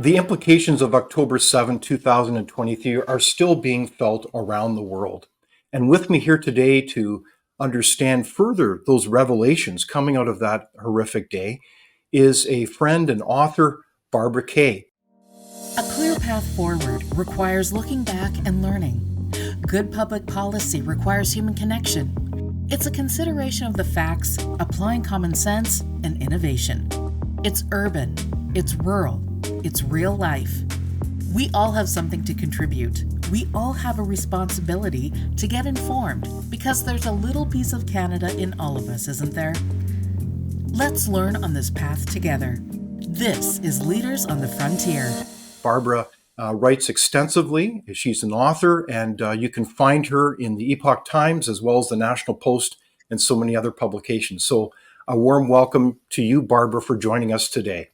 The implications of October 7, 2023 are still being felt around the world. And with me here today to understand further those revelations coming out of that horrific day is a friend and author, Barbara Kay. A clear path forward requires looking back and learning. Good public policy requires human connection. It's a consideration of the facts, applying common sense and innovation. It's urban, it's rural, it's real life. We all have something to contribute. We all have a responsibility to get informed because there's a little piece of Canada in all of us, isn't there? Let's learn on this path together. This is Leaders on the Frontier. Barbara writes extensively. She's an author, and you can find her in the Epoch Times as well as the National Post and so many other publications. So a warm welcome to you, Barbara, for joining us today.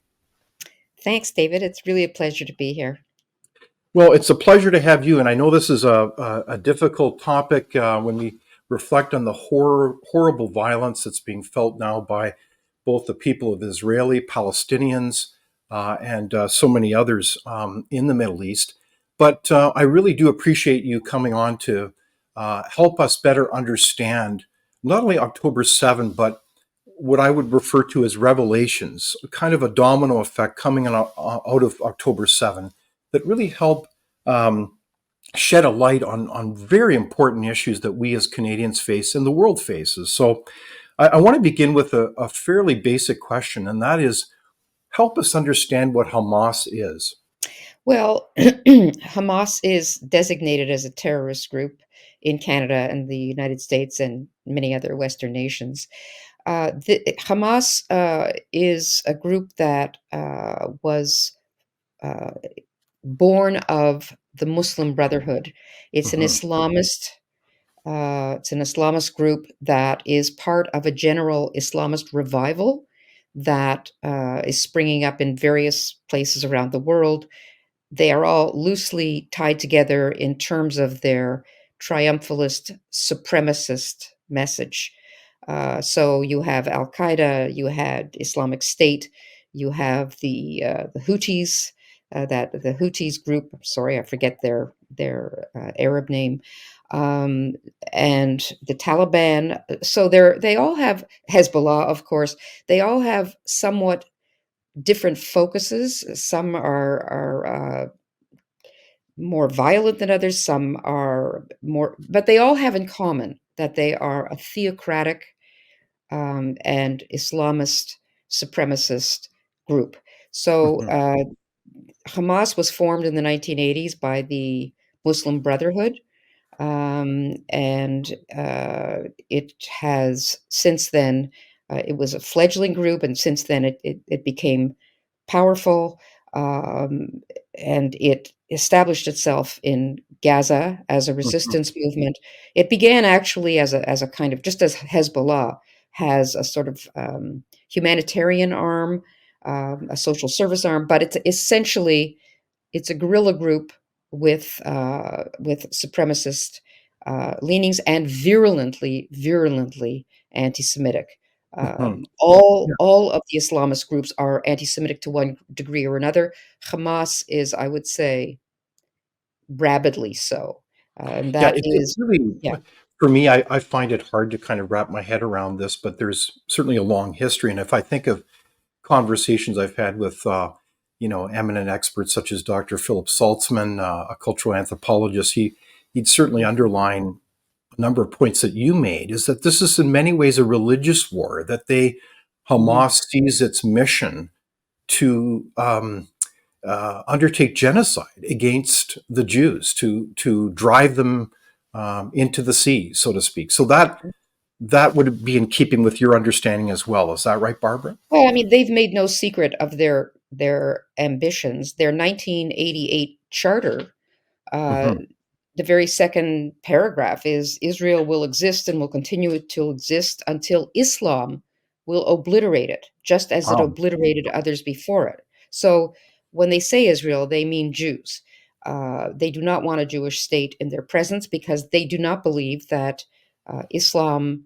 Thanks, David. It's really a pleasure to be here. Well, it's a pleasure to have you, and I know this is a difficult topic when we reflect on the horrible violence that's being felt now by both the people of Israeli, Palestinians, and so many others in the Middle East. But I really do appreciate you coming on to help us better understand not only October 7, but what I would refer to as revelations, kind of a domino effect coming out of October 7 that really help shed a light on very important issues that we as Canadians face and the world faces. So I want to begin with a fairly basic question, and that is, help us understand what Hamas is. Well, Hamas is designated as a terrorist group in Canada and the United States and many other Western nations. Hamas is a group that was born of the Muslim Brotherhood. It's an Islamist. It's an Islamist group that is part of a general Islamist revival that is springing up in various places around the world. They are all loosely tied together in terms of their triumphalist, supremacist message. So you have Al Qaeda, you had Islamic State, you have the Houthis, that the Houthis group. I'm sorry, I forget their Arab name, and the Taliban. So they all have Hezbollah, of course. They all have somewhat different focuses. Some are more violent than others. Some are more, but they all have in common that they are a theocratic and Islamist supremacist group. So Hamas was formed in the 1980s by the Muslim Brotherhood, and it has since then, it was a fledgling group, and since then it became powerful, and it established itself in Gaza as a resistance movement. It began actually as a kind of, just as Hezbollah has a sort of humanitarian arm, a social service arm, but it's essentially it's a guerrilla group with supremacist leanings and virulently anti-Semitic. All of the Islamist groups are anti-Semitic to one degree or another. Hamas is, I would say, rabidly so. And Yeah, that it's is, really, yeah. for me, I find it hard to kind of wrap my head around this, but there's certainly a long history. And if I think of conversations I've had with, eminent experts such as Dr. Philip Saltzman, a cultural anthropologist, he'd certainly underline a number of points that you made, is that this is in many ways a religious war, that Hamas sees its mission to undertake genocide against the Jews, to drive them into the sea, so to speak. So that would be in keeping with your understanding as well. Is that right, Barbara? Well, I mean, they've made no secret of their ambitions. Their 1988 charter, uh, Mm-hmm. the very second paragraph is Israel will exist and will continue to exist until Islam will obliterate it, just as it Wow. obliterated others before it. So when they say Israel, they mean Jews. They do not want a Jewish state in their presence because they do not believe that Islam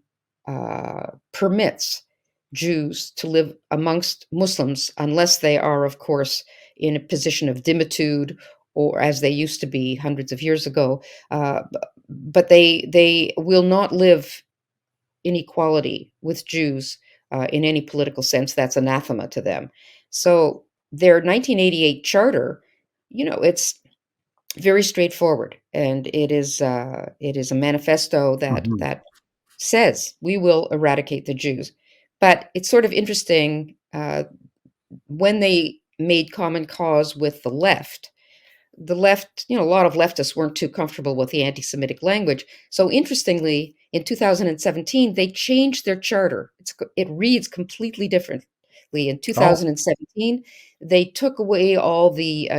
permits Jews to live amongst Muslims unless they are, of course, in a position of dimitude, or as they used to be hundreds of years ago. But they will not live in equality with Jews in any political sense. That's anathema to them. So their 1988 charter, it's very straightforward, and it is a manifesto that Hmm. says we will eradicate the Jews. But it's sort of interesting when they made common cause with the left, a lot of leftists weren't too comfortable with the anti-Semitic language. So interestingly, in 2017, they changed their charter. It reads completely differently. In Oh, 2017, they took away all the,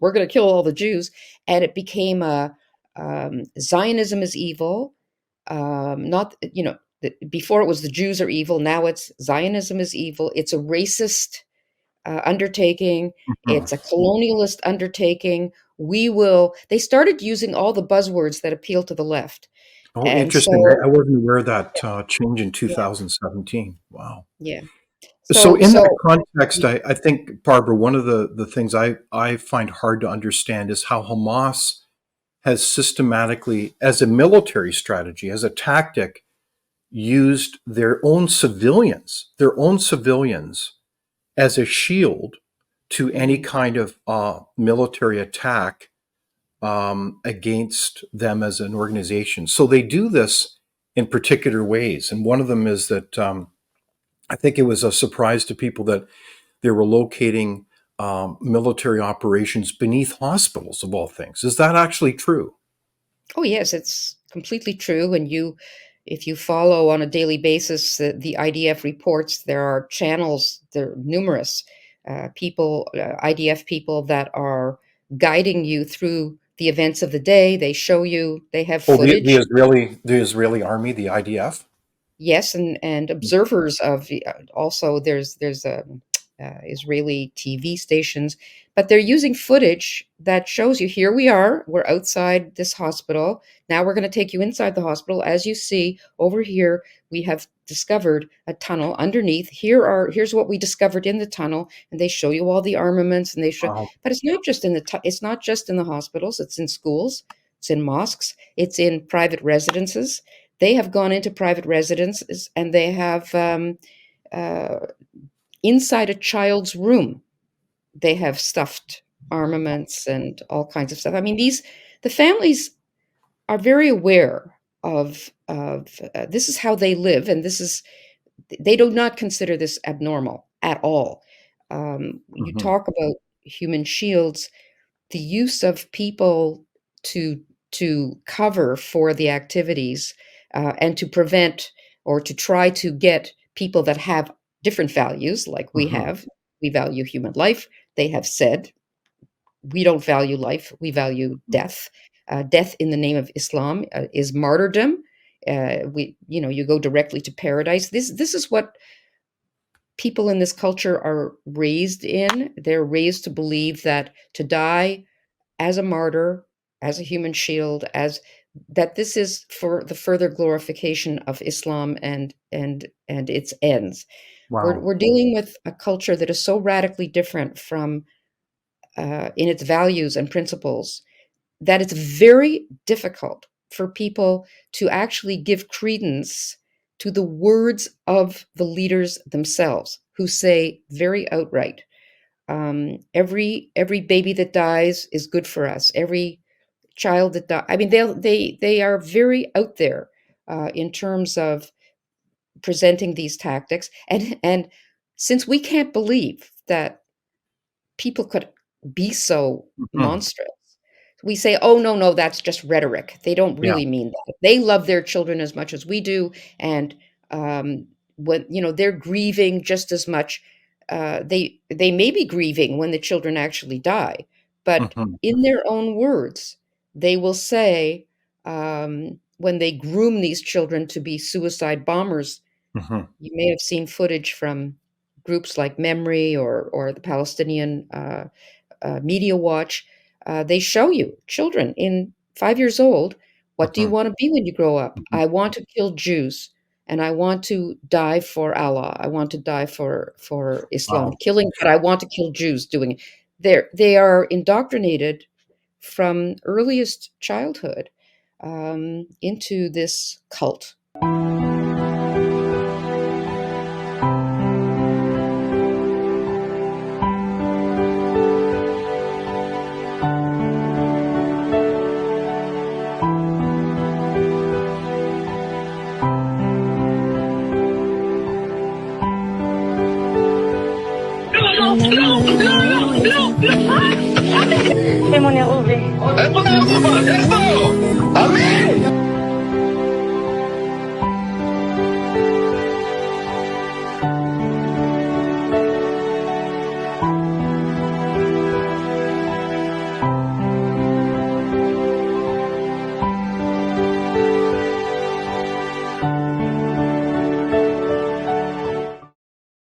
we're going to kill all the Jews, and it became Zionism is evil. Not, before it was the Jews are evil. Now it's Zionism is evil. It's a racist undertaking. mhm. It's a colonialist undertaking. They started using all the buzzwords that appeal to the left. Oh, And interesting. so, I wasn't aware of that change in yeah, 2017. Wow. yeah. So So, in that so, context, I think, Barbara, one of the things I find hard to understand is how Hamas has systematically, as a military strategy, as a tactic, used their own civilians as a shield to any mhm. kind of military attack against them as an organization. So they do this in particular ways. And one of them is that I think it was a surprise to people that they were locating military operations beneath hospitals, of all things. Is that actually true? Oh, yes, it's completely true. And if you follow on a daily basis the IDF reports, there are channels, there are numerous IDF people that are guiding you through the events of the day. They show you, they have Oh, footage. The Israeli army, the IDF. Yes, and observers of also there's Israeli TV stations, but they're using footage that shows you, here we are, we're outside this hospital. Now we're going to take you inside the hospital. As you see over here, we have discovered a tunnel underneath. Here's what we discovered in the tunnel, and they show you all the armaments, and they show. Wow. But it's not just in it's not just in the hospitals. It's in schools. It's in mosques. It's in private residences. They have gone into private residences, and they have uh, inside a child's room, they have stuffed armaments and all kinds of stuff. I mean, the families are very aware of this is how they live, and they do not consider this abnormal at all. You Hmm. talk about human shields, the use of people to cover for the activities, and to prevent or to try to get people that have different values like we Hmm. have. We value human life. They have said, we don't value life, we value death. Death in the name of Islam is martyrdom. You go directly to paradise. This is what people in this culture are raised in. They're raised to believe that to die as a martyr, as a human shield, as that this is for the further glorification of Islam and its ends. We're Wow. we're dealing with a culture that is so radically different from in its values and principles that it's very difficult for people to actually give credence to the words of the leaders themselves, who say very outright, every baby that dies is good for us. Every child that die. I mean, they are very out there in terms of presenting these tactics, and since we can't believe that people could be so Hmm. monstrous, we say, oh no, no, that's just rhetoric. They don't Yeah. really mean that. They love their children as much as we do, and um, when they're grieving just as much. They may be grieving when the children actually die, but Hmm. in their own words, they will say, when they groom these children to be suicide bombers. Hmm. You may have seen footage from groups like Memory or the Palestinian Media Watch. They show you children in 5 years old. What do you Hmm. want to be when you grow up? Hmm. I want to kill Jews, and I want to die for Allah. I want to die for Islam, Wow. killing, but I want to kill Jews doing it. they are indoctrinated from earliest childhood into this cult.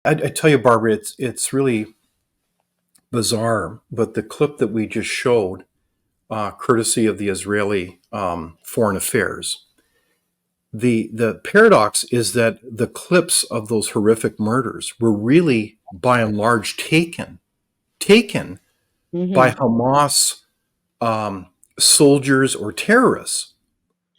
I tell you, Barbara, it's really bizarre, but the clip that we just showed, courtesy of the Israeli Foreign Affairs, the paradox is that the clips of those horrific murders were really, by and large, taken by Hmm. Hamas soldiers or terrorists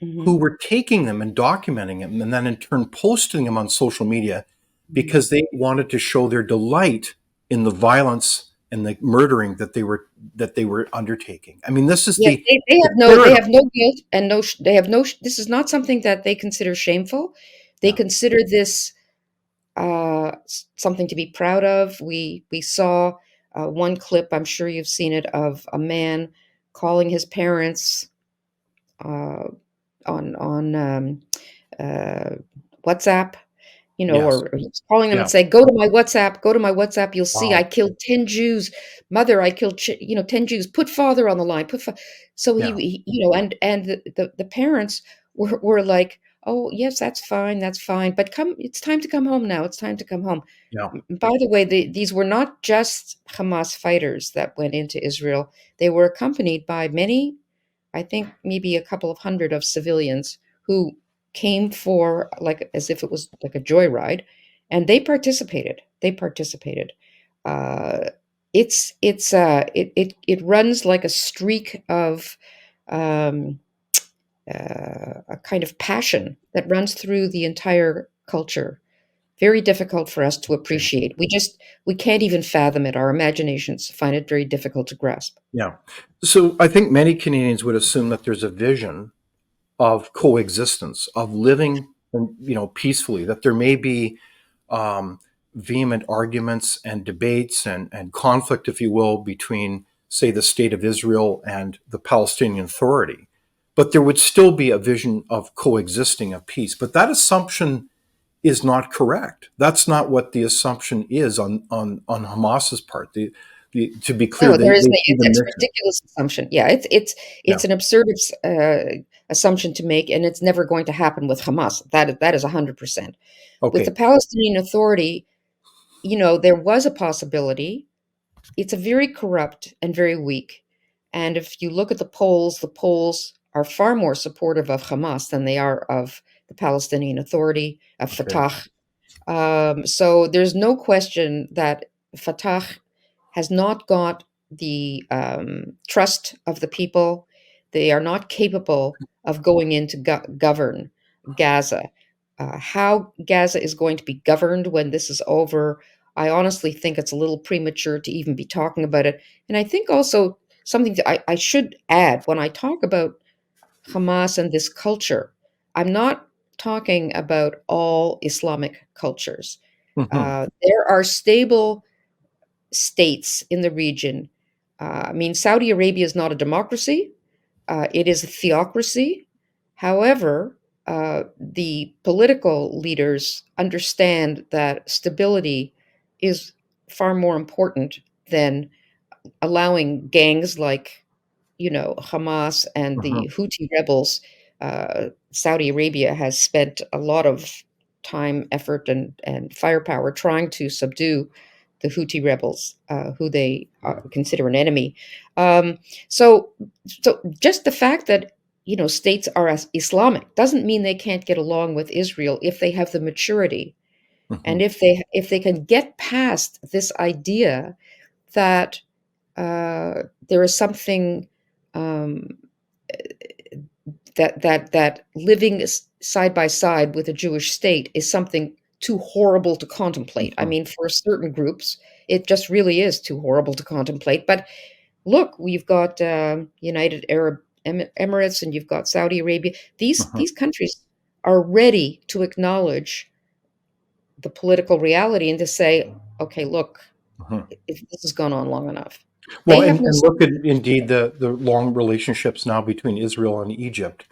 Hmm. who were taking them and documenting them, and then in turn posting them on social media because they wanted to show their delight in the violence and the murdering that they were undertaking. I mean, this is Yeah, they the they paradox. have no guilt and they have no. This is not something that they consider shameful. They Yeah, consider this something to be proud of. We saw one clip. I'm sure you've seen it, of a man calling his parents uh, on uh, WhatsApp, yes, or he's calling them yeah, and say, go to my WhatsApp, you'll see I wow, killed 10 Jews. Mother, I killed, 10 Jews. Put father on the line. So yeah, and the parents were like, oh, yes, that's fine. That's fine. But it's time to come home now. It's time to come home. yeah, By the way, these were not just Hamas fighters that went into Israel. They were accompanied by many, I think maybe a couple of hundred of civilians who came for, like, as if it was like a joyride, and they participated. They participated. Uh, it runs like a streak of um, a kind of passion that runs through the entire culture. Very difficult for us to okay, appreciate. We can't even fathom it. Our imaginations find it very difficult to grasp. yeah. So I think many Canadians would assume that there's a vision of coexistence, of living, peacefully. That there may be um, vehement arguments and debates and conflict, if you will, between, say, the state of Israel and the Palestinian Authority, but there would still be a vision of coexisting, of peace. But that assumption is not correct. That's not what the assumption is on Hamas's part. To be clear, No, there is they no, see the it's a mission. ridiculous assumption. Yeah, Yeah. it's an absurd assumption to make, and it's never going to happen with Hamas. That is 100%. With the Okay. Palestinian Authority, there was a possibility. It's a very corrupt and very weak. And if you look at the polls are far more supportive of Hamas than they are of the Palestinian Authority, of Okay. Fatah. So there's no question that Fatah has not got the trust of the people. They are not capable of going in to govern Gaza. How Gaza is going to be governed when this is over, I honestly think it's a little premature to even be talking about it. And I think also something that I should add when I talk about Hamas and this culture, I'm not talking about all Islamic cultures. Hmm. There are stable states in the region. I mean, Saudi Arabia is not a democracy, it is a theocracy. However, the political leaders understand that stability is far more important than allowing gangs like, Hamas and Hmm. the Houthi rebels. Saudi Arabia has spent a lot of time, effort, and firepower trying to subdue the Houthi rebels, who they consider an enemy. Um, so, so just the fact that states are as Islamic doesn't mean they can't get along with Israel if they have the maturity, Hmm. and if they can get past this idea that there is something um, that living side by side with a Jewish state is something too horrible to contemplate. I Mhm. mean, for certain groups, it just really is too horrible to contemplate. But look, we've got United Arab Emirates, and you've got Saudi Arabia. Mhm. These countries are ready to acknowledge the political reality and to say, okay, look, Mhm. this has gone on long enough. Well, They have no and say. look at indeed the long relationships now between Israel and Egypt.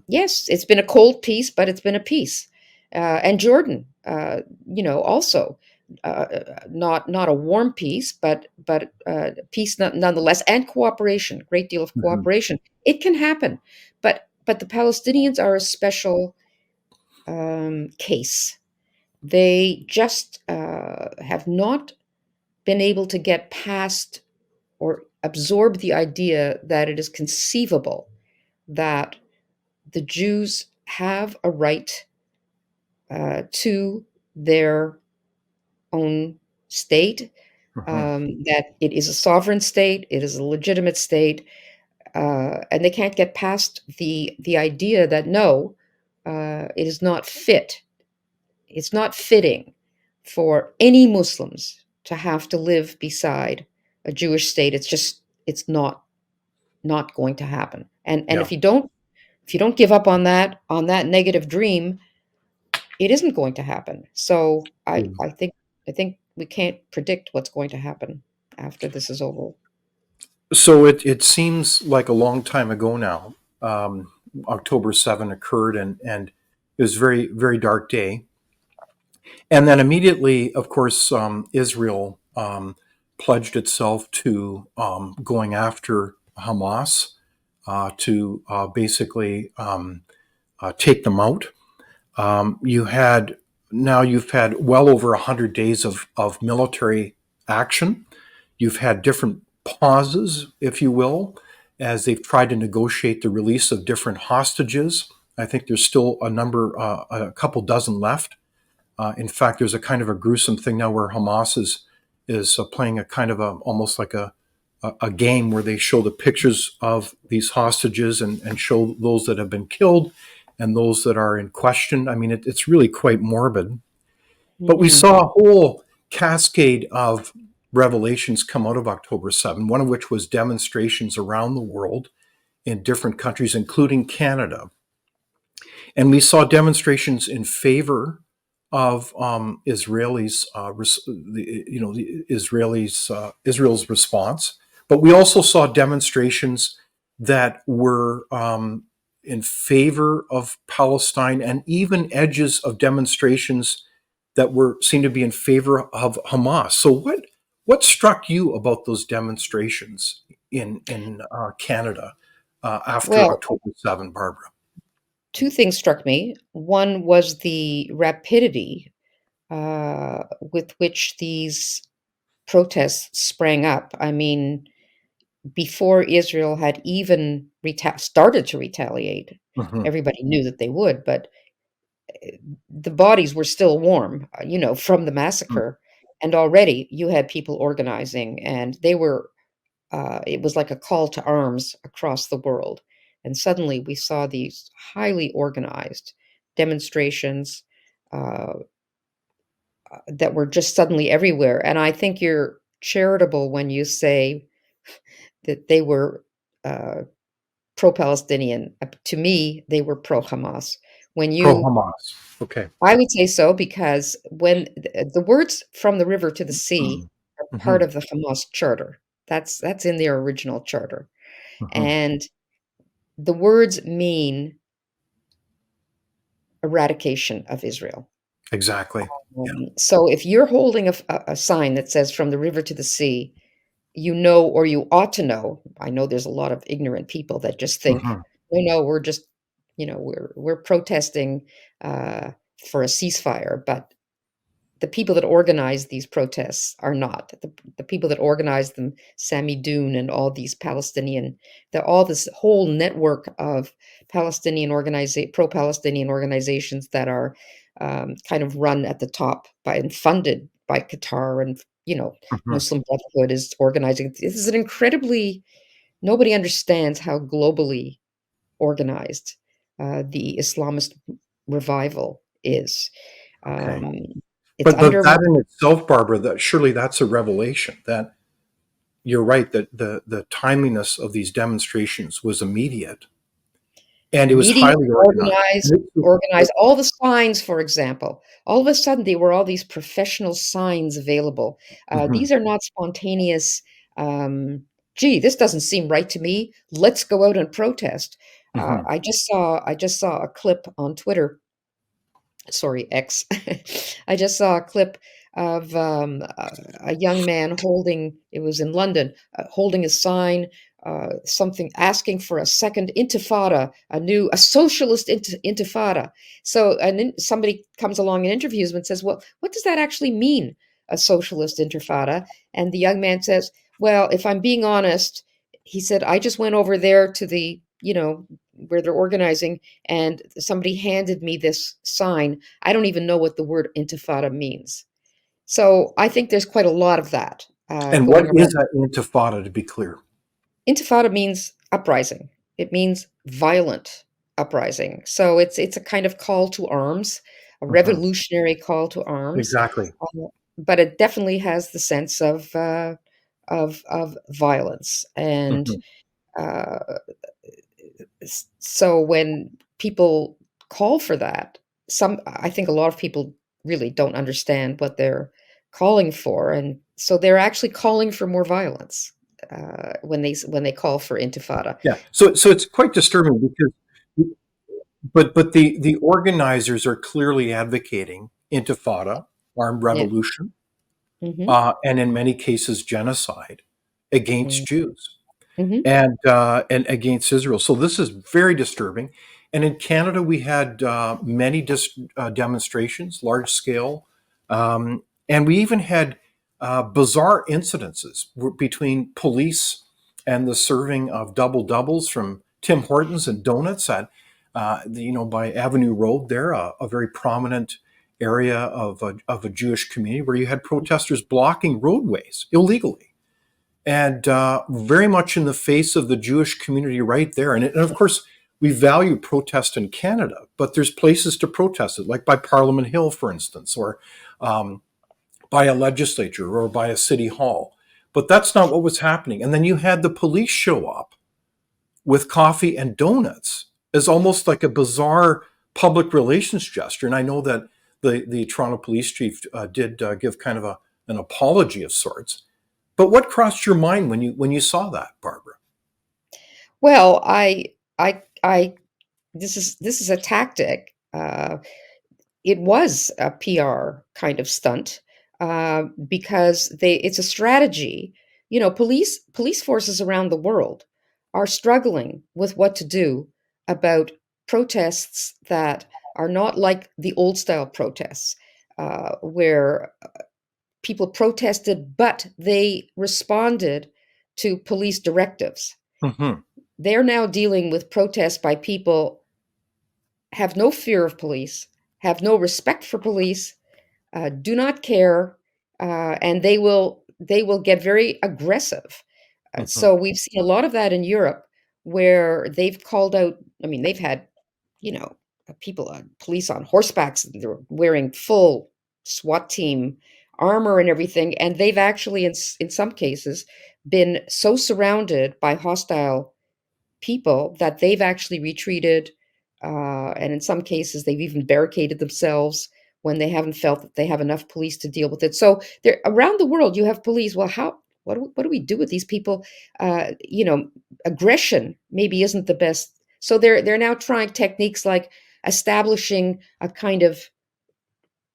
Yes, it's been a cold peace, but it's been a peace. And Jordan, also not a warm peace, but peace nonetheless, and cooperation, great deal of Mhm. cooperation. It can happen, but the Palestinians are a special case. They just have not been able to get past or absorb the idea that it is conceivable that the Jews have a right to their own state, Mhm. that it is a sovereign state, it is a legitimate state, and they can't get past the idea that no, it is not fit. It's not fitting for any Muslims to have to live beside a Jewish state. It's not going to happen. And Yeah. if you don't give up on that negative dream, it isn't going to happen. So I think we can't predict what's going to happen after this is over. So it seems like a long time ago now. October 7 occurred, and it was a very, very dark day. And then immediately, of course, Israel pledged itself to going after Hamas to basically take them out. You had Now you've had well over 100 days of military action. You've had different pauses, if you will, as they've tried to negotiate the release of different hostages. I think there's still a couple dozen left. In fact, there's a kind of a gruesome thing now where Hamas is playing a kind of almost like a game where they show the pictures of these hostages and show those that have been killed and those that are in question. I mean, it's really quite morbid. But we Mhm. saw a whole cascade of revelations come out of October 7, one of which was demonstrations around the world in different countries, including Canada. And we saw demonstrations in favor of Israelis, the Israelis, Israel's response. But we also saw demonstrations that were in favor of Palestine, and even edges of demonstrations that were seemed to be in favor of Hamas. So what struck you about those demonstrations in Canada after Well, October 7, Barbara? two things struck me. One was the rapidity with which these protests sprang up. I mean, before Israel had even started to retaliate, Hmm. everybody knew that they would, but the bodies were still warm, from the massacre. And already you had people organizing, and it was like a call to arms across the world. And suddenly we saw these highly organized demonstrations uh, that were just suddenly everywhere. And I think you're charitable when you say that they were uh, pro-Palestinian. To me, they were pro-Hamas. When Pro you Hamas. Okay. I would say so because when the words "from the river to the sea" are part Hmm. of the Hamas charter. That's in their original charter, Hmm. and the words mean eradication of Israel. Exactly. Yeah. So if you're holding a sign that says "from the river to the sea," you know, or you ought to know. I know there's a lot of ignorant people that just think, Hmm. "Oh, no, we're just, we're protesting uh, for a ceasefire," but the people that organize these protests are not. The people that organize them, Sami Doon and all these all this whole network of pro-Palestinian organizations that are kind of run at the top by and funded by Qatar and you know, Mhm. Muslim Brotherhood is organizing. This is an incredibly nobody understands how globally organized, the Islamist revival is. Okay. Um, it's But undermined. that in itself, Barbara, that surely that's a revelation that you're right that the timeliness of these demonstrations was immediate and it was Meeting, highly organized. organize, organize all the signs, for example. All of a sudden, there were all these professional signs available. Mhm, These are not spontaneous, um, "Gee, this doesn't seem right to me. Let's go out and protest." mhm. I just saw a clip on Twitter, sorry, X. I just saw a clip of a young man holding, it was in London, holding a sign, something asking for a second intifada, a socialist intifada. So, and then somebody comes along and interviews him and says, "Well, what does that actually mean, a socialist intifada?" And the young man says, "Well, if I'm being honest," he said, "I just went over there to the, where they're organizing, and somebody handed me this sign. I don't even know what the word intifada means." So I think there's quite a lot of that And what going is around. an intifada, to be clear? Intifada means uprising. It means violent uprising. So it's a kind of call to arms, a Mhm. revolutionary call to arms, Exactly. but it definitely has the sense of violence. And Mhm. uh, so when people call for that, I think a lot of people really don't understand what they're calling for, and so they're actually calling for more violence when they call for intifada. Yeah. So it's quite disturbing because but the organizers are clearly advocating intifada, armed Yeah. revolution, Hmm. and in many cases genocide against Jews. Hmm. And against Israel. So this is very disturbing. And in Canada, we had many demonstrations, large scale, and we even had bizarre incidences between police and the serving of double doubles from Tim Hortons and donuts at by Avenue Road there, a very prominent area of a Jewish community where you had protesters blocking roadways illegally and very much in the face of the Jewish community right there. And of course, we value protest in Canada, but there's places to protest it, like by Parliament Hill, for instance, or um, by a legislature or by a city hall. But that's not what was happening. And then you had the police show up with coffee and donuts as almost like a bizarre public relations gesture. And I know that the Toronto police chief did give kind of an apology of sorts. But what crossed your mind when you saw that, Barbara? Well, I this is a tactic. It was a PR kind of stunt, because it's a strategy. Police forces around the world are struggling with what to do about protests that are not like the old style protests, where people protested, but they responded to police directives. Hmm. They're now dealing with protests by people have no fear of police, have no respect for police, do not care, and they will get very aggressive. Hmm. So we've seen a lot of that in Europe, where they've called out. I mean, they've had you know people, police on horsebacks, they're wearing full SWAT team armor and everything, and they've actually, in some cases, been so surrounded by hostile people that they've actually retreated, and in some cases, they've even barricaded themselves when they haven't felt that they have enough police to deal with it. So there, around the world, you have police. Well, how? What do we do with these people? Aggression maybe isn't the best. So they're now trying techniques like establishing a kind of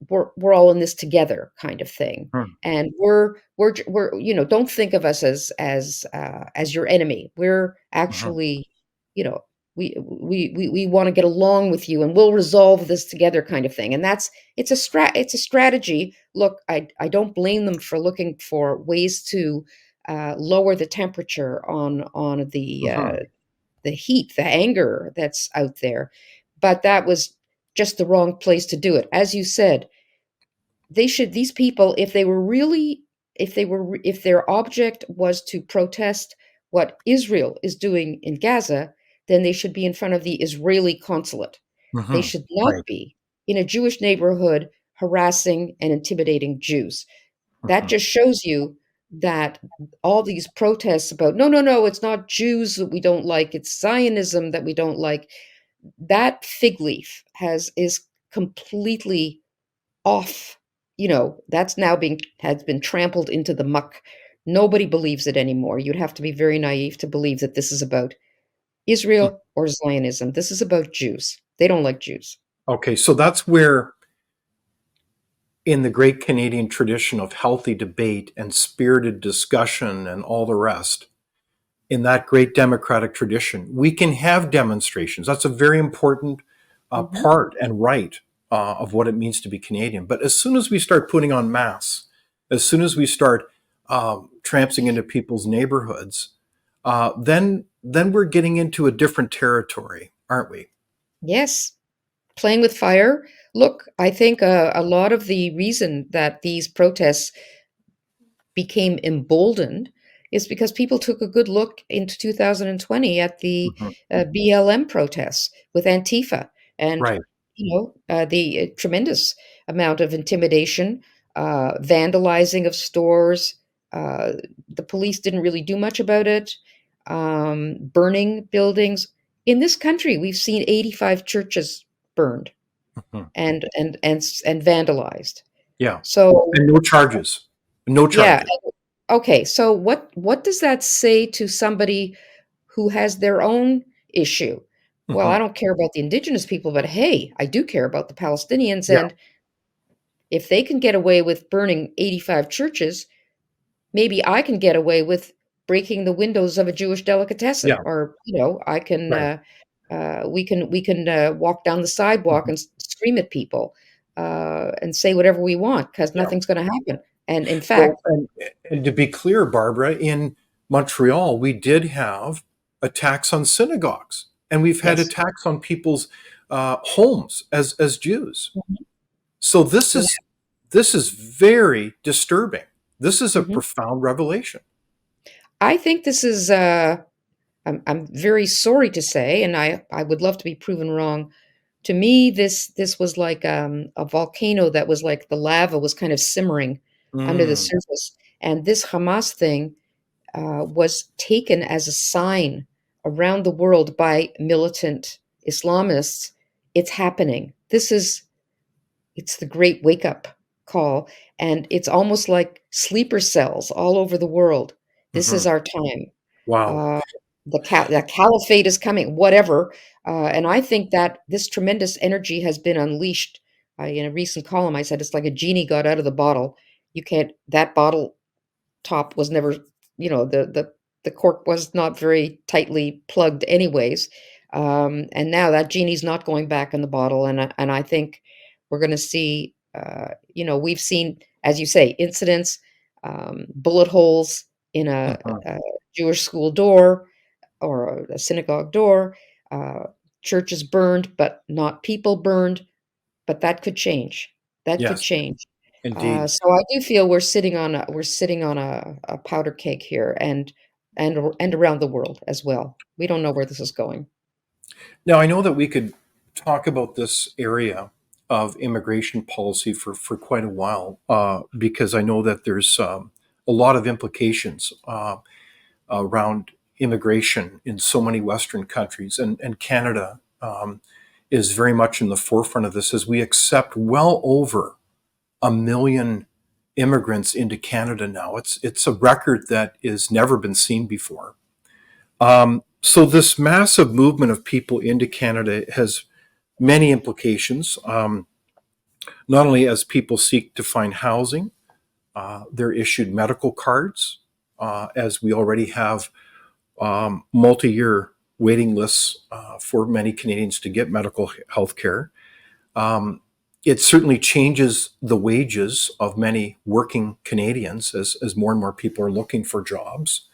we're all in this together kind of thing, and we're don't think of us as your enemy. We're Hmm. actually, you know we want to get along with you, and we'll resolve this together kind of thing. And it's a strategy. Look, I don't blame them for looking for ways to lower the temperature on Hmm. the heat, the anger that's out there, but that was just the wrong place to do it. As you said, these people, if they were really if their object was to protest what Israel is doing in Gaza, then they should be in front of the Israeli consulate. They Hmm. should not Right. be in a Jewish neighborhood harassing and intimidating Jews. That Hmm. just shows you that all these protests about, no, no, no, it's not Jews that we don't like, it's Zionism that we don't like. That fig leaf is completely off. That's now being has been trampled into the muck. Nobody believes it anymore. You'd have to be very naive to believe that this is about Israel or Zionism. This is about Jews. They don't like Jews. Okay, so that's where, in the great Canadian tradition of healthy debate and spirited discussion and all the rest, in that great democratic tradition, we can have demonstrations. That's a very important Mhm. part and right of what it means to be Canadian. But as soon as we start putting on masks, as soon as we start trampsing into people's neighborhoods, then we're getting into a different territory, aren't we? Yes, playing with fire. Look, I think a lot of the reason that these protests became emboldened is because people took a good look into 2020 at the Mhm. BLM protests with Antifa and Right. the tremendous amount of intimidation, vandalizing of stores. Uh, the police didn't really do much about it. Burning buildings. In this country, we've seen 85 churches burned Mhm. and vandalized. Yeah. So And no charges. No yeah. charges. Okay, so what does that say to somebody who has their own issue? Well, I Mhm. don't care about the indigenous people, but hey, I do care about the Palestinians, Yeah. and if they can get away with burning 85 churches, maybe I can get away with breaking the windows of a Jewish Yeah. delicatessen, or I can Right. we can walk down the sidewalk Mhm. and scream at people and say whatever we want because Yeah. nothing's going to happen. And in Well, fact, and to be clear, Barbara, in Montreal, we did have attacks on synagogues, and we've had yes. attacks on people's homes as Jews. So Yeah. this is very disturbing. This is a Mhm. profound revelation. I think this is I'm very sorry to say, and I would love to be proven wrong. To me, this was like a volcano that was like the lava was kind of simmering under the Mm, surface. And this Hamas thing was taken as a sign around the world by militant Islamists. It's happening. It's the great wake up call. And it's almost like sleeper cells all over the world. This is mhm. our time. Wow. Uh, the caliphate is coming, whatever. And I think that this tremendous energy has been unleashed. In a recent column, I said it's like a genie got out of the bottle. You can't. That bottle top was never, the cork was not very tightly plugged, anyways. And now that genie's not going back in the bottle, and I think we're going to see. We've seen, as you say, incidents, bullet holes in Mhm. a Jewish school door or a synagogue door, uh, churches burned, but not people burned. But that could change. That could Yes, change. indeed. So I do feel we're sitting on a powder keg here, and around the world as well. We don't know where this is going. Now, I know that we could talk about this area of immigration policy for quite a while, because I know that there's a lot of implications around immigration in so many Western countries, and Canada is very much in the forefront of this as we accept well over 1 million immigrants into Canada now. It's a record that is never been seen before. So this massive movement of people into Canada has many implications. Not only as people seek to find housing, they're issued medical cards, as we already have multi-year waiting lists for many Canadians to get medical health care. Um, it certainly changes the wages of many working Canadians as more and more people are looking for jobs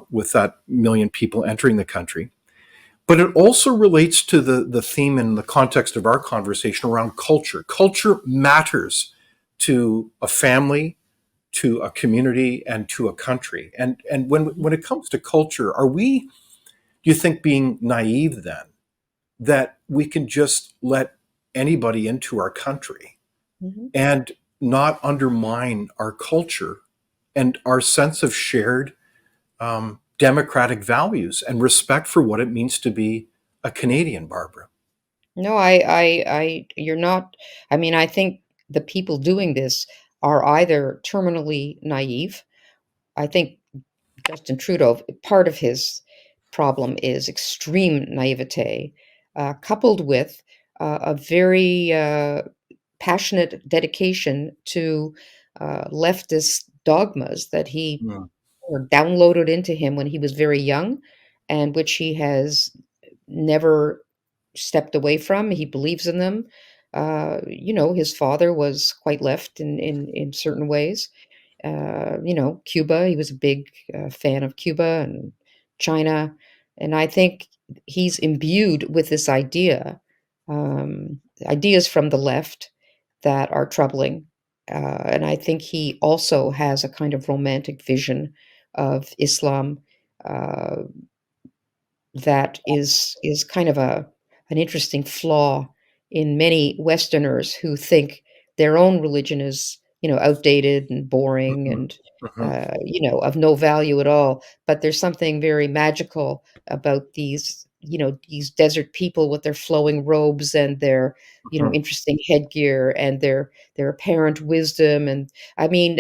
with that 1 million people entering the country. But it also relates to the theme in the context of our conversation around culture. Culture matters to a family, to a community and to a country. And when it comes to culture, are we, do you think, being naive then that we can just let anybody into our country Mhm. and not undermine our culture and our sense of shared democratic values and respect for what it means to be a Canadian, Barbara? No, you're not. I mean, I think the people doing this are either terminally naive. I think Justin Trudeau, part of his problem is extreme naivete, coupled with a very passionate dedication to leftist dogmas that he Mm, or downloaded into him when he was very young, and which he has never stepped away from. He believes in them. His father was quite left in certain ways. Cuba, he was a big fan of Cuba and China. And I think he's imbued with this ideas from the left that are troubling. And I think he also has a kind of romantic vision of Islam uh, that is kind of an interesting flaw in many Westerners who think their own religion is, outdated and boring mhm, and, mhm, of no value at all. But there's something very magical about these desert people with their flowing robes and their, mhm, interesting headgear and their apparent wisdom. And I mean,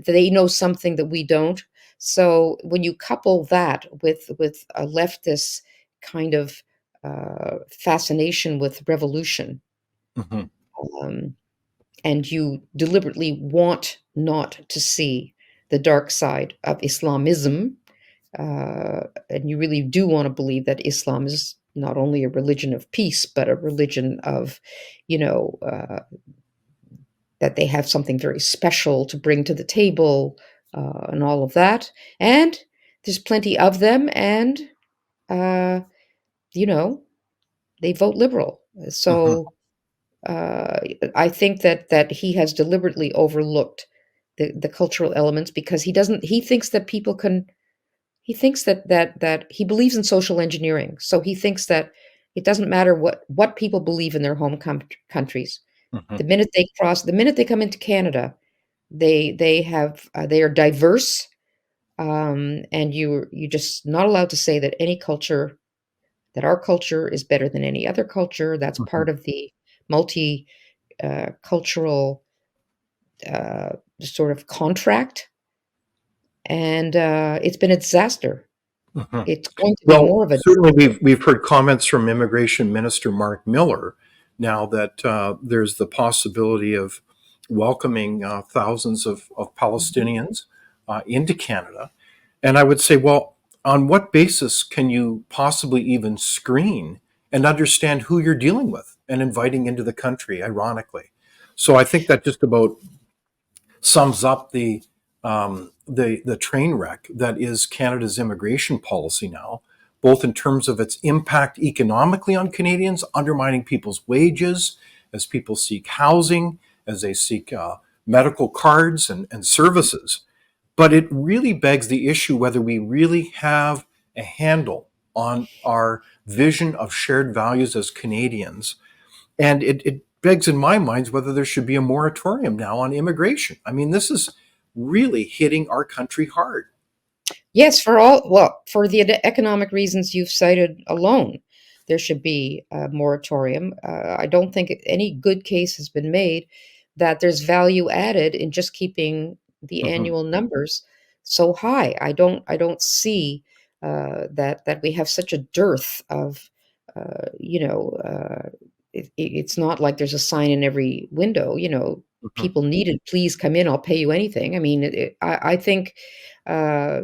they know something that we don't. So when you couple that with a leftist kind of fascination with revolution, mhm, um, and you deliberately want not to see the dark side of Islamism, and you really do want to believe that Islam is not only a religion of peace, but a religion of, you know, uh, that they have something very special to bring to the table, and all of that. And there's plenty of them, and uh, you know, they vote liberal. mhm, So uh, I think that he has deliberately overlooked the cultural elements because he thinks that people can. He thinks that he believes in social engineering. So he thinks that it doesn't matter what people believe in their home countries. mhm, The minute they come into Canada, they are diverse, and you just not allowed to say that our culture is better than any other culture. That's mhm, part of the multi cultural sort of contract, and it's been a disaster. mhm. It's going to be Well, more of a certainly disaster. we've heard comments from Immigration Minister Mark Miller now that there's the possibility of welcoming thousands of Mhm. Palestinians into Canada. And I would say, well, on what basis can you possibly even screen and understand who you're dealing with and inviting into the country, ironically? So I think that just about sums up the train wreck that is Canada's immigration policy now, both in terms of its impact economically on Canadians, undermining people's wages as people seek housing, as they seek medical cards and services. But it really begs the issue whether we really have a handle on our vision of shared values as Canadians, and it begs in my mind whether there should be a moratorium now on immigration. I mean, this is really hitting our country hard. Yes, for the economic reasons you've cited alone, there should be a moratorium. I don't think any good case has been made that there's value added in just keeping the Mhm, annual numbers so high. I don't see that we have such a dearth of, uh, you know, uh, it's not like there's a sign in every window. mhm, People need it. Please come in. I'll pay you anything. I mean, I think. Uh,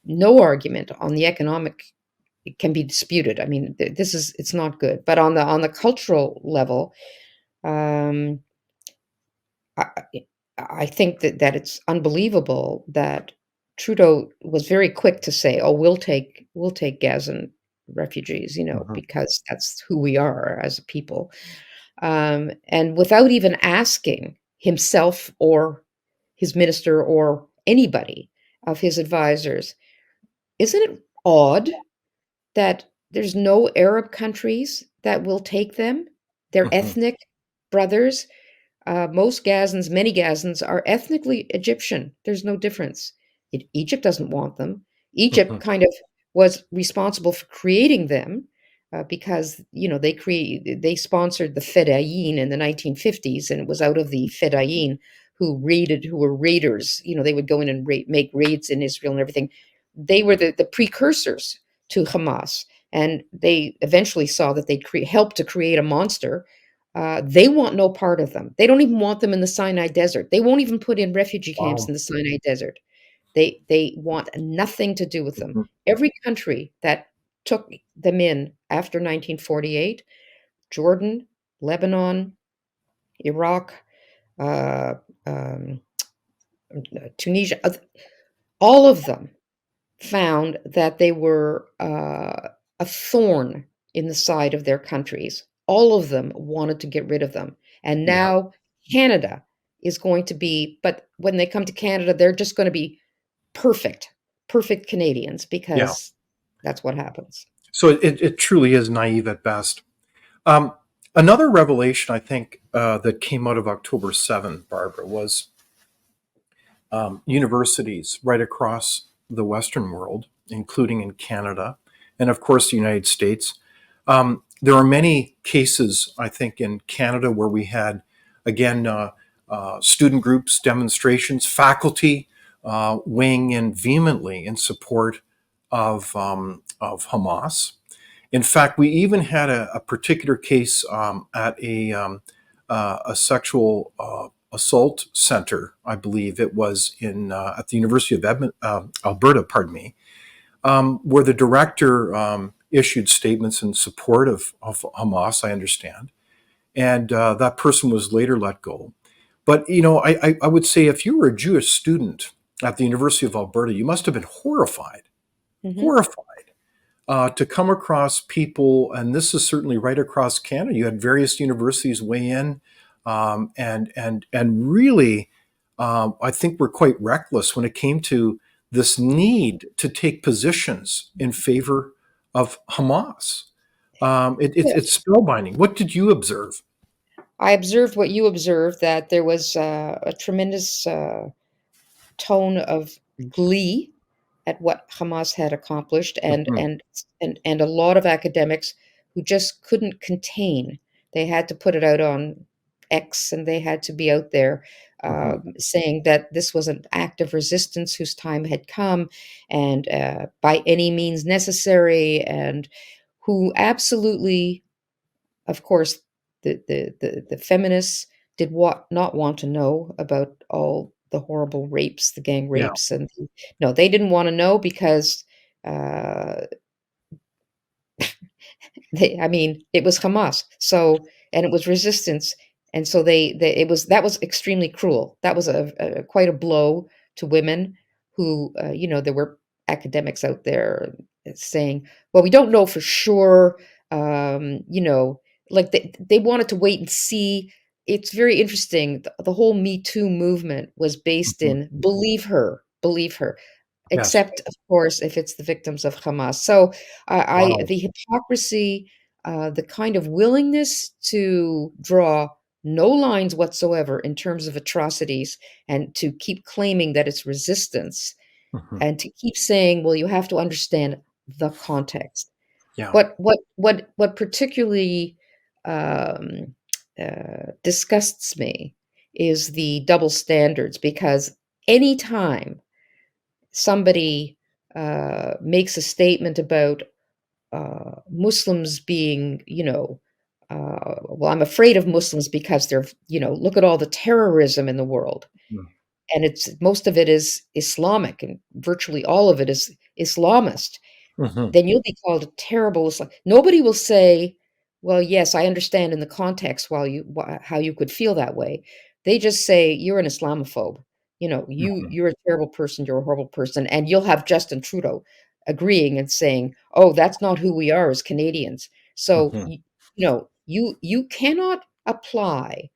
no argument on the economic can be disputed. I mean, it's not good. But on the cultural level, um, I, I think that it's unbelievable that Trudeau was very quick to say, "Oh, we'll take Gazan refugees," mhm, because that's who we are as a people, and without even asking himself or his minister or anybody of his advisors. Isn't it odd that there's no Arab countries that will take them? They're Hmm. ethnic brothers. Most Gazans, many Gazans, are ethnically Egyptian. There's no difference. Egypt doesn't want them. Egypt Hmm. kind of was responsible for creating them because they sponsored the Fedayeen in the 1950s, and it was out of the Fedayeen who were raiders. They would go in and make raids in Israel and everything. They were the precursors to Hamas, and they eventually saw that they helped to create a monster. They want no part of them. They don't even want them in the Sinai Desert. They won't even put in refugee camps Wow. in the Sinai Desert. They want nothing to do with them. Mhm. Every country that took them in after 1948, Jordan, Lebanon, Iraq, uh, um, Tunisia, all of them found that they were a thorn in the side of their countries. All of them wanted to get rid of them. And Yeah. now Canada is going to be, but when they come to Canada, they're just going to be perfect, perfect Canadians Yeah. because that's what happens. So it truly is naive at best. Um, Another revelation I think that came out of October 7th, Barbara, was universities right across the Western world, including in Canada and, of course, the United States. There are many cases, I think, in Canada where we had, again, student groups, demonstrations, faculty weighing in vehemently in support of Hamas. In fact, we even had a particular case at a sexual assault center. I believe it was in at the University of Alberta. Pardon me, where the director issued statements in support of Hamas. I understand, and that person was later let go. But I would say if you were a Jewish student at the University of Alberta, you must have been horrified, Hmm. horrified to come across people, and this is certainly right across Canada. You had various universities weigh in, and really, I think we're quite reckless when it came to this need to take positions in favor of Hamas. It's spellbinding. What did you observe? I observed what you observed, that there was a tremendous tone of glee at what Hamas had accomplished, Mhm. and a lot of academics who just couldn't contain. They had to put it out on X, and they had to be out there Mhm. saying that this was an act of resistance whose time had come, and by any means necessary, and who absolutely, of course, the feminists did not want to know about all the horrible rapes, the gang Yeah. rapes, and no, they didn't want to know because uh, I mean, it was Hamas. So, and it was resistance. And so it was, that was extremely cruel. That was a quite a blow to women who, there were academics out there saying, well, we don't know for sure. Like they wanted to wait and see. It's very interesting. The whole Me Too movement was based Mhm. in believe her, Yes. except of course if it's the victims of Hamas. So Wow. the hypocrisy, the kind of willingness to draw no lines whatsoever in terms of atrocities, and to keep claiming that it's resistance, Mhm. and to keep saying, well, you have to understand the context. Yeah. What particularly disgusts me is the double standards, because anytime somebody makes a statement about Muslims being, well, I'm afraid of Muslims because they're, look at all the terrorism in the world. Mm. And it's most of it is Islamic, and virtually all of it is Islamist. Mhm. Then you'll be called a terrible Islam. Nobody will say, "Well, yes, I understand in the context how you could feel that way." They just say, "You're an Islamophobe. Mhm. You're a terrible person. You're a horrible person." And you'll have Justin Trudeau agreeing and saying, "Oh, that's not who we are as Canadians." So Mhm. you cannot apply.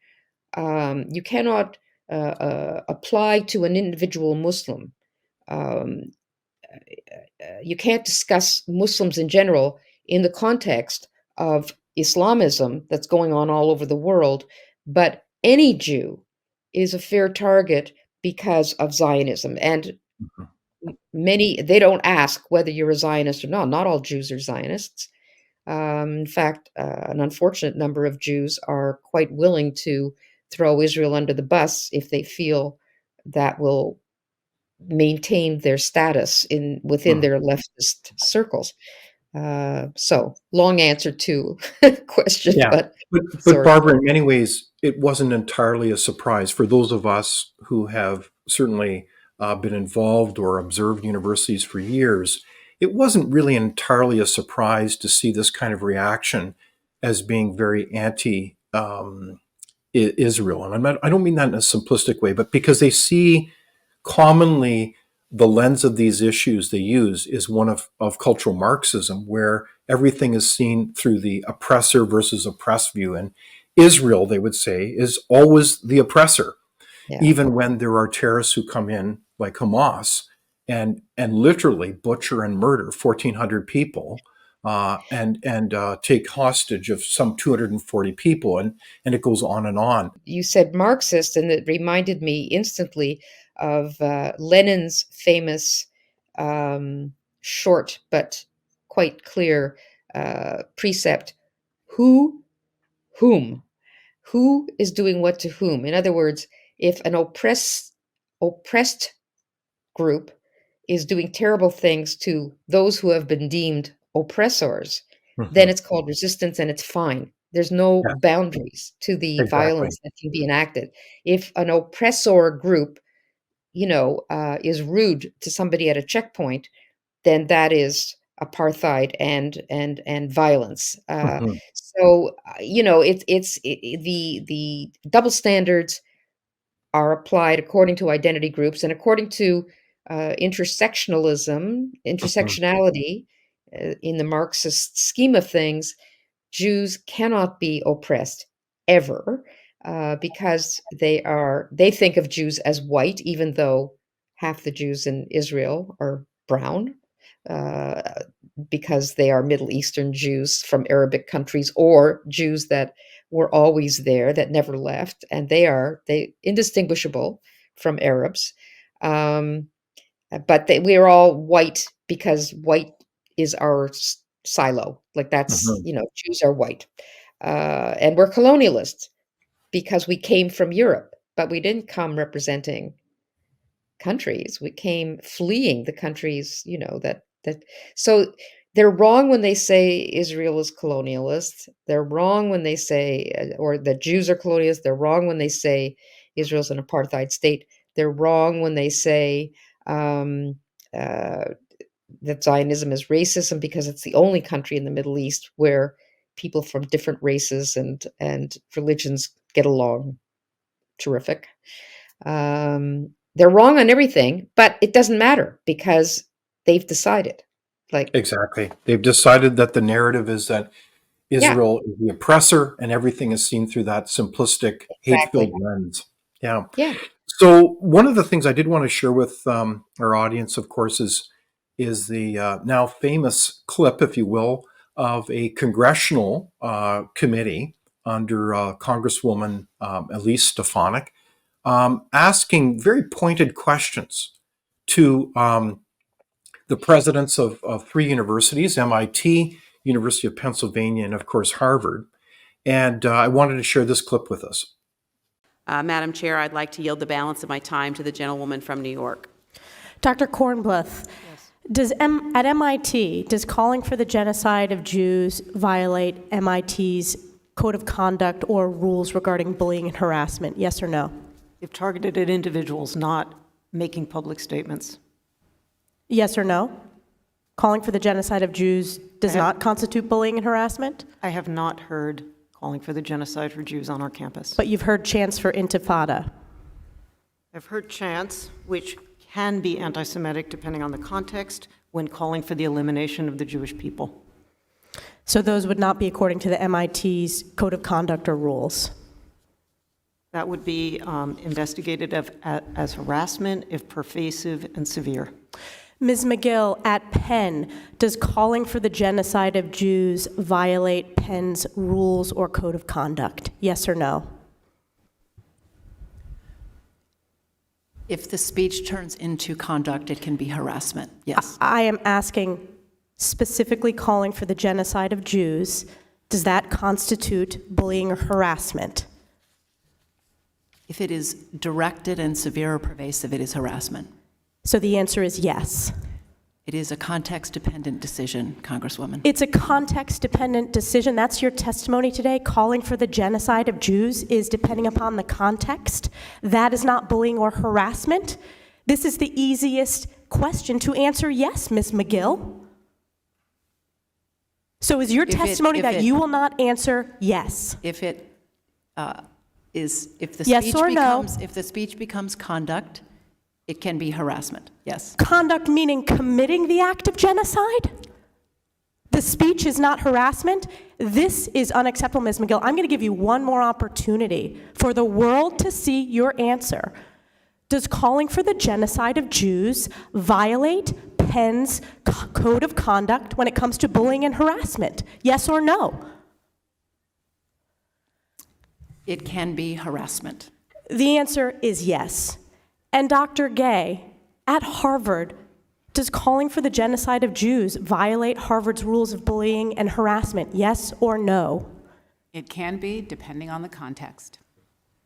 You cannot. apply to an individual Muslim. Um, you can't discuss Muslims in general in the context of Islamism that's going on all over the world, but any Jew is a fair target because of Zionism. And Mhm. many, they don't ask whether you're a Zionist or not. Not all Jews are Zionists. In fact, an unfortunate number of Jews are quite willing to throw Israel under the bus if they feel that will maintain their status within Mhm. their leftist circles. So long answer to question, Yeah, but but sorry. Barbara, in many ways, it wasn't entirely a surprise for those of us who have certainly been involved or observed universities for years. It wasn't really entirely a surprise to see this kind of reaction as being very anti Israel, and I don't mean that in a simplistic way, but because they see commonly the lens of these issues they use is one of cultural Marxism, where everything is seen through the oppressor versus oppressed view. And Israel, they would say, is always the oppressor, Yeah. even when there are terrorists who come in, like Hamas, and literally butcher and murder 1,400 people. And take hostage of some 240 people, and it goes on and on. You said Marxist, and it reminded me instantly of Lenin's famous short but quite clear precept: who, whom, who is doing what to whom. In other words, if an oppressed group is doing terrible things to those who have been deemed oppressors, then Mhm. it's called resistance and it's fine. There's no Yes, boundaries to the exactly. violence that can be enacted. If an oppressor group, is rude to somebody at a checkpoint, then that is apartheid and violence. Mhm. The double standards are applied according to identity groups and according to Mhm. intersectionality. In the Marxist scheme of things, Jews cannot be oppressed ever because they think of Jews as white, even though half the Jews in Israel are brown. Uh, because they are Middle Eastern Jews from Arabic countries or Jews that were always there that never left, and they indistinguishable from Arabs. Um, but we are all white because white is our silo. Like Mhm. Jews are white, and we're colonialists because we came from Europe, but we didn't come representing countries. We came fleeing the countries, that so they're wrong when they say Israel is colonialist. They're wrong when they say or the Jews are colonialists. They're wrong when they say Israel's an apartheid state. They're wrong when they say um, uh, that Zionism is racism because it's the only country in the Middle East where people from different races and religions get along terrific. They're wrong on everything, but it doesn't matter because they've decided. Like, Exactly. They've decided that the narrative is that yeah, Israel is the oppressor and everything is seen through that simplistic, hate-filled exactly. lens. Yeah. Yeah. So one of the things I did want to share with our audience, of course, is the now famous clip, if you will, of a congressional committee under Congresswoman Elise Stefanik asking very pointed questions to the presidents of three universities: MIT, University of Pennsylvania, and of course Harvard. And I wanted to share this clip with us. Madam Chair, I'd like to yield the balance of my time to the gentlewoman from New York. Dr. Kornbluth, at MIT, does calling for the genocide of Jews violate MIT's code of conduct or rules regarding bullying and harassment? Yes or no? If targeted at individuals, not making public statements. Yes or no? Calling for the genocide of Jews does not constitute bullying and harassment? I have not heard calling for the genocide for Jews on our campus. But you've heard chants for intifada. I've heard chants, which can be anti-Semitic depending on the context, when calling for the elimination of the Jewish people. So those would not be according to the MIT's code of conduct or rules? That would be investigated as harassment if pervasive and severe. Ms. McGill, at Penn, does calling for the genocide of Jews violate Penn's rules or code of conduct? Yes or no? If the speech turns into conduct, it can be harassment, yes. I am asking specifically calling for the genocide of Jews. Does that constitute bullying or harassment? If it is directed and severe or pervasive, it is harassment. So the answer is yes. It is a context-dependent decision, Congresswoman. It's a context-dependent decision. That's your testimony today. Calling for the genocide of Jews is depending upon the context. That is not bullying or harassment. This is the easiest question to answer yes, Ms. McGill. So is your testimony that you will not answer yes? If it if the Yes speech or no? becomes if the speech becomes conduct, it can be harassment. Yes. Conduct meaning committing the act of genocide? The speech is not harassment? This is unacceptable, Ms. McGill. I'm going to give you one more opportunity for the world to see your answer. Does calling for the genocide of Jews violate Penn's code of conduct when it comes to bullying and harassment? Yes or no? It can be harassment. The answer is yes. And Dr. Gay, at Harvard, does calling for the genocide of Jews violate Harvard's rules of bullying and harassment? Yes or no? It can be, depending on the context.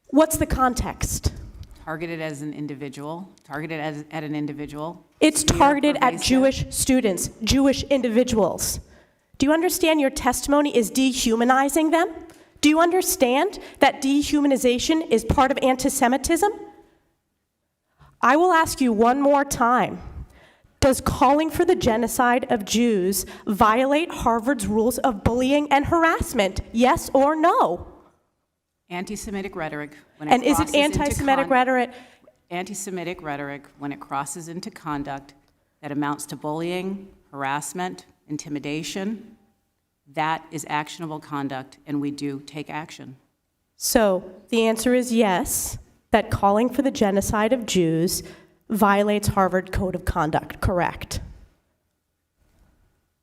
What's the context? Targeted as an individual, targeted at an individual. It's Severe, targeted at pervasive. Jewish students, Jewish individuals. Do you understand your testimony is dehumanizing them? Do you understand that dehumanization is part of anti-Semitism? I will ask you one more time. Does calling for the genocide of Jews violate Harvard's rules of bullying and harassment? Yes or no? Anti-Semitic rhetoric. When And is it crosses into anti-Semitic rhetoric? Anti-Semitic rhetoric, when it crosses into conduct that amounts to bullying, harassment, intimidation, that is actionable conduct, and we do take action. So the answer is yes, that calling for the genocide of Jews violates Harvard Code of Conduct, correct?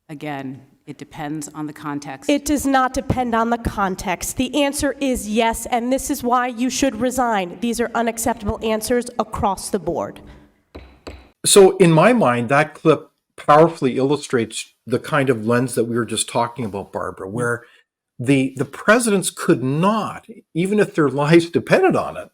Again, it depends on the context. It does not depend on the context. The answer is yes, and this is why you should resign. These are unacceptable answers across the board. So in my mind, that clip powerfully illustrates the kind of lens that we were just talking about, Barbara, where the presidents could not, even if their lives depended on it,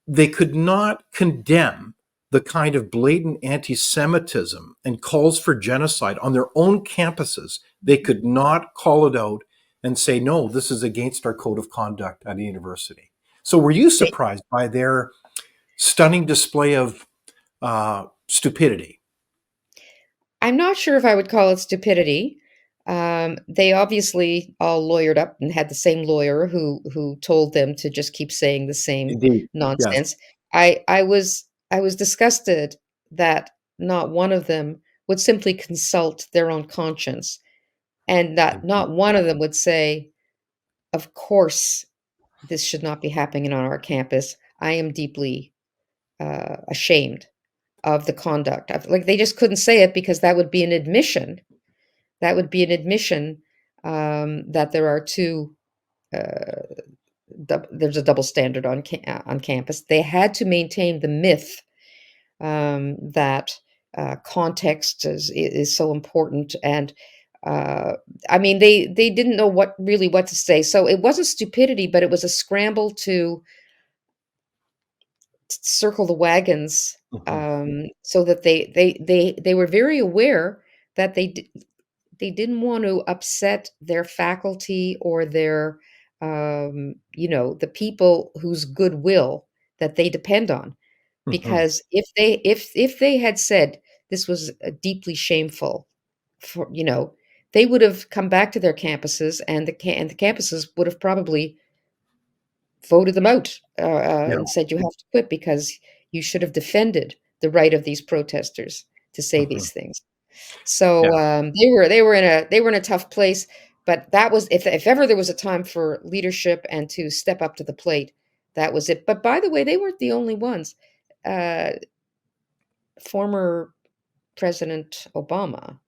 they could not condemn the kind of blatant anti-Semitism and calls for genocide on their own campuses. They could not call it out and say, no, this is against our code of conduct at a university. So were you surprised by their stunning display of stupidity? I'm not sure if I would call it stupidity. They obviously all lawyered up and had the same lawyer who told them to just keep saying the same Indeed. nonsense. Yes. I was disgusted that not one of them would simply consult their own conscience, and that not one of them would say, "Of course, this should not be happening on our campus. I am deeply ashamed of the conduct." Like they just couldn't say it because that would be an admission. That would be an admission that there are there's a double standard on campus. They had to maintain the myth that context is so important, and I mean they didn't know what to say. So it wasn't stupidity, but it was a scramble to circle the wagons, so that they were very aware that they didn't want to upset their faculty or their the people whose goodwill that they depend on, because if they had said this was deeply shameful, for they would have come back to their campuses, and the campuses would have probably voted them out and said you have to quit because you should have defended the right of these protesters to say these things. So they were in a tough place, but that was if ever there was a time for leadership and to step up to the plate, That was it. But by the way, they weren't the only ones. Uh, Former President Obama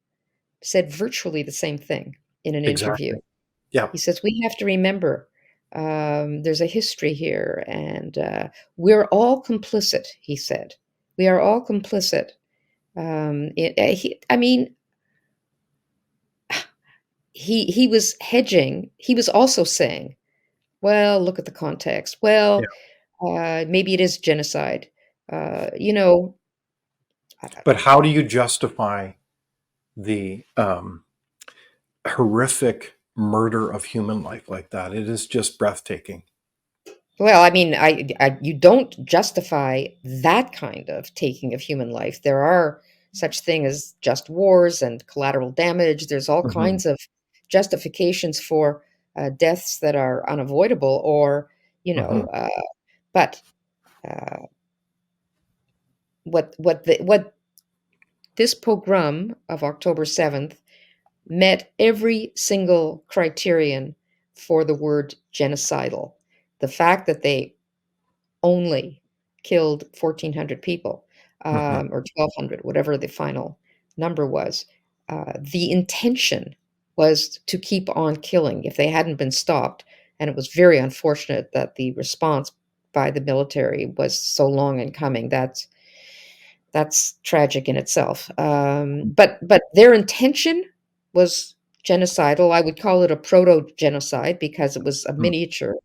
said virtually the same thing in an interview. Exactly. Yeah. He says, "We have to remember there's a history here, and we're all complicit," he said. "We are all complicit." I mean, he was hedging. He was also saying, "Well, look at the context. Yeah. Well, maybe it is genocide." You know, But how do you justify the horrific murder of human life like that? It is just breathtaking. well, I mean, you don't justify that kind of taking of human life. There are such thing as just wars and collateral damage. There's all Hmm. kinds of justifications for deaths that are unavoidable, or you Hmm. know. But uh, what this pogrom of October 7th met every single criterion for the word genocidal. The fact that they only killed 1,400 people, Hmm. or 1,200, whatever the final number was. The intention was to keep on killing if they hadn't been stopped. And it was very unfortunate that the response by the military was so long in coming. That's tragic in itself. But their intention was genocidal. I would call it a proto-genocide because it was a miniature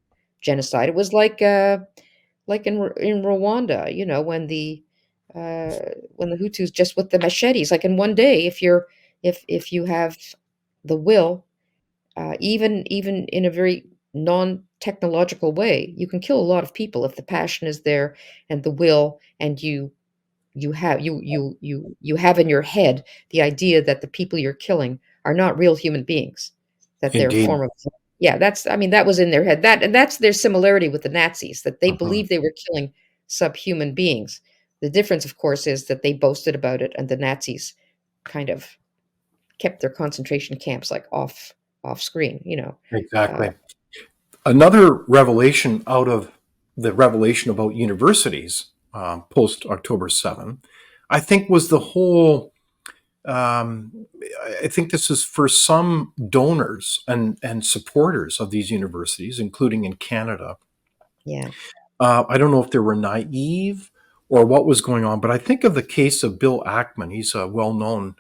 genocide. It was like in Rwanda, uh, when the Hutus just with the machetes, like in one day, if you have the will, even in a very non-technological way, you can kill a lot of people if the passion is there and the will, and you have in your head the idea that the people you're killing are not real human beings, that they're a Indeed. form of yeah, that's I mean, that was in their head. That's their similarity with the Nazis, that they Hmm. believed they were killing subhuman beings. The difference, of course, is that they boasted about it, and the Nazis kind of kept their concentration camps like off screen, Uh, Exactly. Another revelation out of the revelation about universities post October 7, I think, was the whole. Um, I think this is for some donors and supporters of these universities, including in Canada. yeah, I don't know if they were naive or what was going on, but I think of the case of Bill Ackman. He's a well known,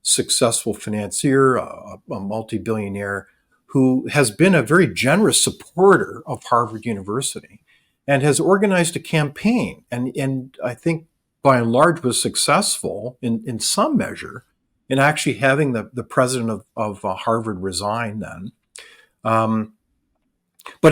successful financier, a multi billionaire who has been a very generous supporter of Harvard University and has organized a campaign. And I think by and large was successful in some measure in actually having the president of Harvard resign then. Um, but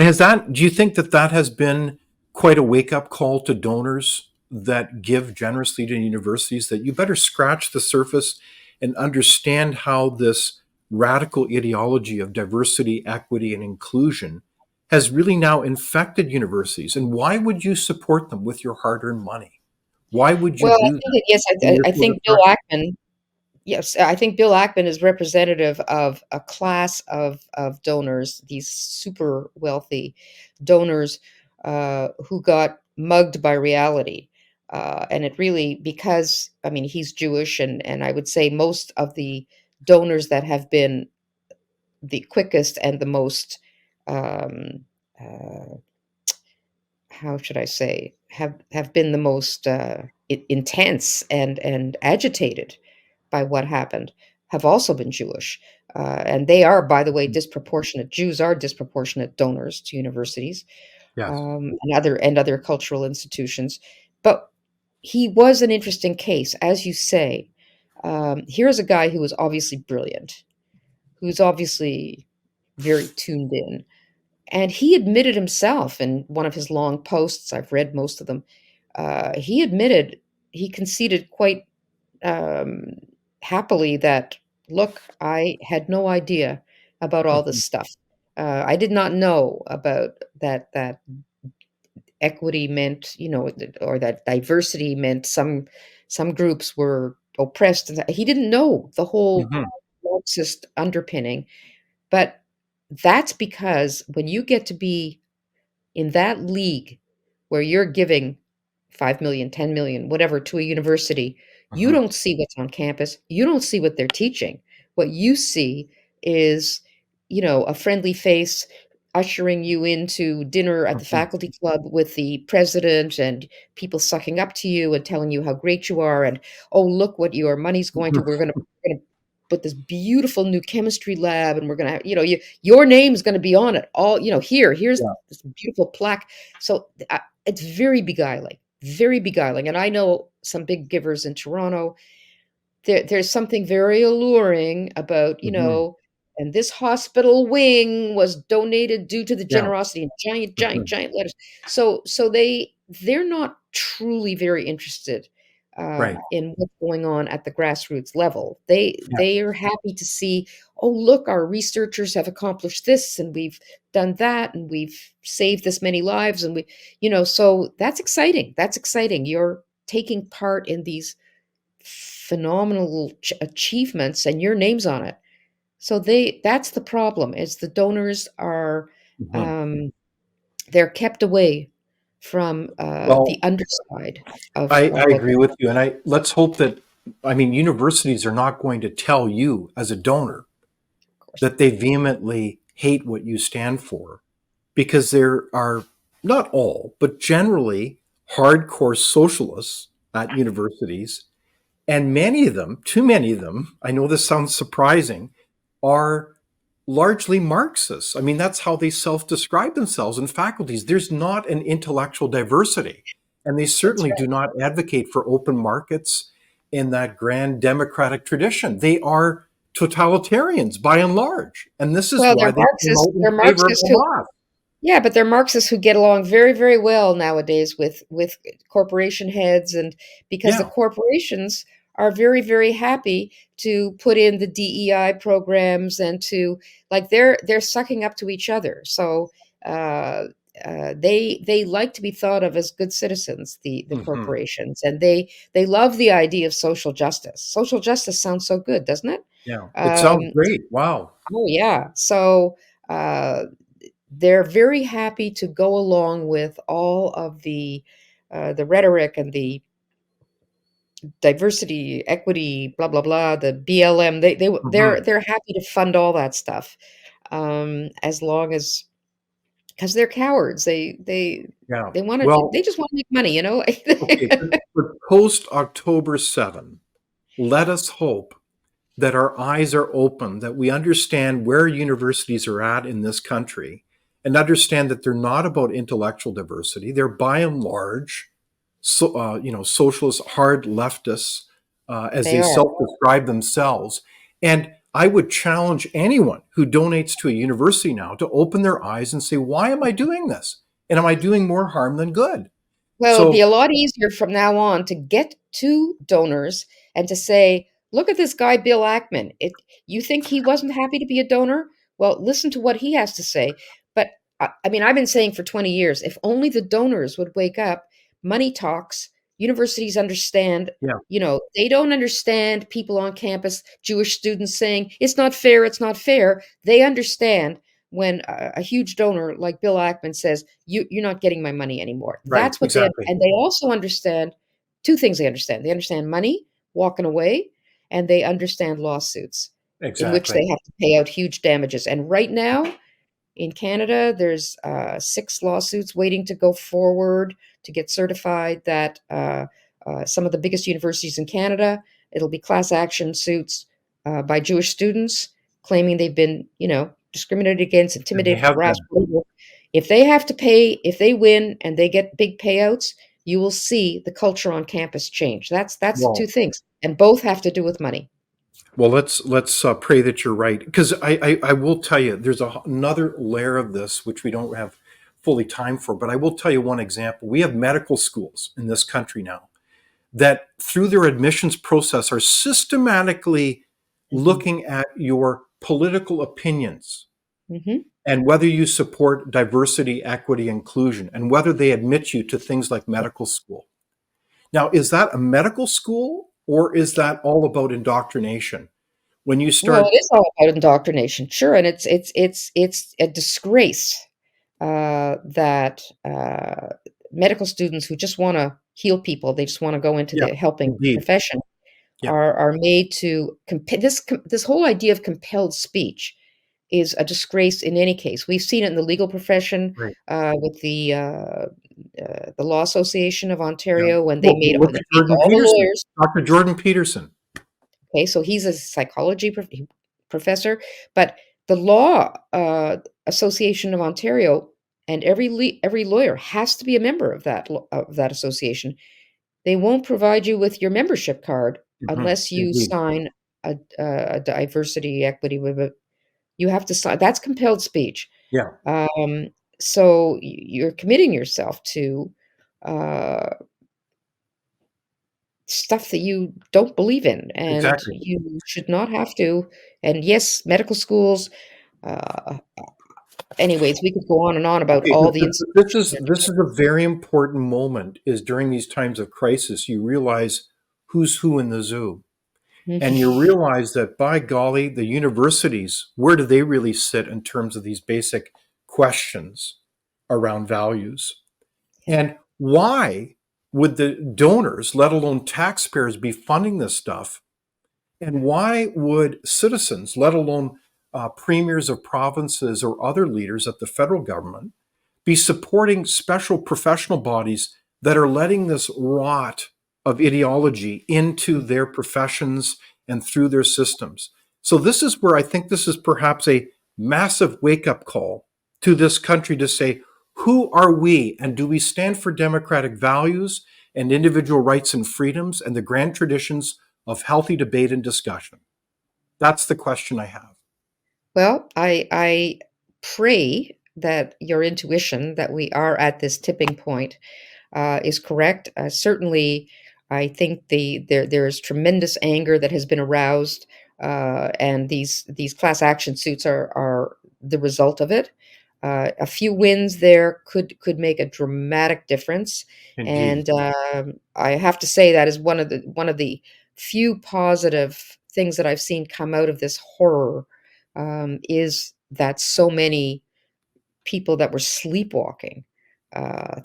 do you think that that has been quite a wake up call to donors that give generously to universities, that you better scratch the surface and understand how this radical ideology of diversity, equity, and inclusion has really now infected universities? And why would you support them with your hard earned money? Why would you well, I do think that? that yes, And you're I so think Bill depressed. Ackman. Yes, I think Bill Ackman is representative of a class of donors, these super wealthy donors who got mugged by reality. And it really, because, I mean, he's Jewish, and I would say most of the donors that have been the quickest and the most, um, uh, how should I say, have been the most intense and agitated by what happened have also been Jewish. And they are, by the way, disproportionate. Jews are disproportionate donors to universities, Yes. and other cultural institutions. But he was an interesting case, as you say. Here's a guy who was obviously brilliant, who's obviously very tuned in. And he admitted himself in one of his long posts, I've read most of them, he admitted, he conceded quite um, happily that, look, I had no idea about all this Mhm. stuff. I did not know about that equity meant, or that diversity meant some groups were oppressed. And he didn't know the whole Mhm. Marxist underpinning. But that's because when you get to be in that league where you're giving 5 million, 10 million, whatever to a university, you Mhm. don't see what's on campus. You don't see what they're teaching. What you see is, a friendly face ushering you into dinner at the Mhm. faculty club with the president and people sucking up to you and telling you how great you are and, oh, look what your money's going to. Mhm. We're gonna put this beautiful new chemistry lab and we're gonna have, your name's gonna be on it. All, here's Yeah. this beautiful plaque. So it's very beguiling, very beguiling. And I know some big givers in Toronto. There's something very alluring about, Mhm. and this hospital wing was donated due to the Yeah. generosity in giant, giant, Mhm. giant letters. So they're not truly very interested Right. in what's going on at the grassroots level. They Yeah. they are happy to see, oh, look, our researchers have accomplished this and we've done that and we've saved this many lives and so that's exciting. That's exciting. You're taking part in these phenomenal achievements and your name's on it. So that's the problem is the donors are Mhm. um, they're kept away from the Well, underside I of what agree with you, and let's hope that, I mean, universities are not going to tell you as a donor of course. that they vehemently hate what you stand for, because there are, not all, but generally hardcore socialists at universities, and many of them, too many of them, I know this sounds surprising, are largely Marxists. I mean, that's how they self-describe themselves in faculties. There's not an intellectual diversity, and they That's certainly do right. not advocate for open markets in that grand democratic tradition. They are totalitarians by and large, and this is Well, why they came out in They're favor of Marxists who Hamas. Yeah, but they're Marxists who get along very, very well nowadays with corporation heads, and because the Yeah. corporations are very, very happy to put in the DEI programs and to like they're sucking up to each other. So uh, they like to be thought of as good citizens, the Hmm. corporations, and they love the idea of social justice. Social justice sounds so good, doesn't it? Yeah. It sounds Um, great. Wow. oh yeah. So. Uh, they're very happy to go along with all of the rhetoric and the diversity, equity, blah blah blah, the BLM. Hmm. They're happy to fund all that stuff, as long as because they're cowards. Yeah. They want to. Well, They just want to make money, you know. okay. For post October 7, let us hope that our eyes are open, that we understand where universities are at in this country, and understand that they're not about intellectual diversity. They're by and large, socialist, hard leftists, as They they are. self-describe themselves. And I would challenge anyone who donates to a university now to open their eyes and say, why am I doing this? And am I doing more harm than good? Well, it'll be So, a lot easier from now on to get to donors and to say, look at this guy, Bill Ackman. You think he wasn't happy to be a donor? Well, listen to what he has to say. But I mean, I've been saying for 20 years, if only the donors would wake up, money talks, universities understand, yeah, they don't understand people on campus, Jewish students saying, it's not fair, it's not fair. They understand when a huge donor like Bill Ackman says, you're not getting my money anymore. right, That's what exactly, and they also understand two things they understand. They understand money walking away, and they understand lawsuits in which exactly. they have to pay out huge damages. And right now, in Canada, there's 6 lawsuits waiting to go forward to get certified that some of the biggest universities in Canada, it'll be class action suits by Jewish students claiming they've been, discriminated against, And they intimidated, have harassed. been. Whatever. If they have to pay, if they win and they get big payouts, you will see the culture on campus change. That's the Well, two things, and both have to do with money. Well, let's pray that you're right, because I will tell you there's another layer of this which we don't have fully time for. But I will tell you one example. We have medical schools in this country now that, through their admissions process, are systematically Hmm. looking at your political opinions Hmm. and whether you support diversity, equity, inclusion, and whether they admit you to things like medical school. Now, is that a medical school, or is that all about indoctrination? When you Well, it start, is all about indoctrination, sure, and it's a disgrace that medical students who just want to heal people, they just want to go into Yeah, the helping indeed. profession, Yeah, are made to this whole idea of compelled speech is a disgrace in any case. We've seen it in the legal profession right. with the Law Association of Yeah. Ontario when they Well, made look they at made Jordan all the Peterson, lawyers. Dr. Jordan Peterson. Okay, so he's a psychology professor, but the Law Association of Ontario and every lawyer has to be a member of that association. They won't provide you with your membership card unless you Indeed. sign a diversity, equity, you have to sign that's compelled speech. Yeah, Um, so you're committing yourself to uh, stuff that you don't believe in, and exactly. you should not have to. And yes, medical schools. Uh, anyways, we could go on and on about Okay, all the this is a very important moment, is during these times of crisis, you realize who's who in the zoo. And you institutions. realize that, by golly, the universities, where do they really sit in terms of these basic questions around values? And why would the donors, let alone taxpayers, be funding this stuff? And why would citizens, let alone premiers of provinces or other leaders at the federal government, be supporting special professional bodies that are letting this rot of ideology into their professions and through their systems? So, this is where I think this is perhaps a massive wake up call to this country to say, who are we, and do we stand for democratic values and individual rights and freedoms and the grand traditions of healthy debate and discussion? That's the question I have. Well, I pray that your intuition that we are at this tipping point is correct. Certainly, I think there's tremendous anger that has been aroused, and these class action suits are the result of it. A few wins there could make a dramatic difference, Indeed. and I have to say that is one of the few positive things that I've seen come out of this horror, is that so many people that were sleepwalking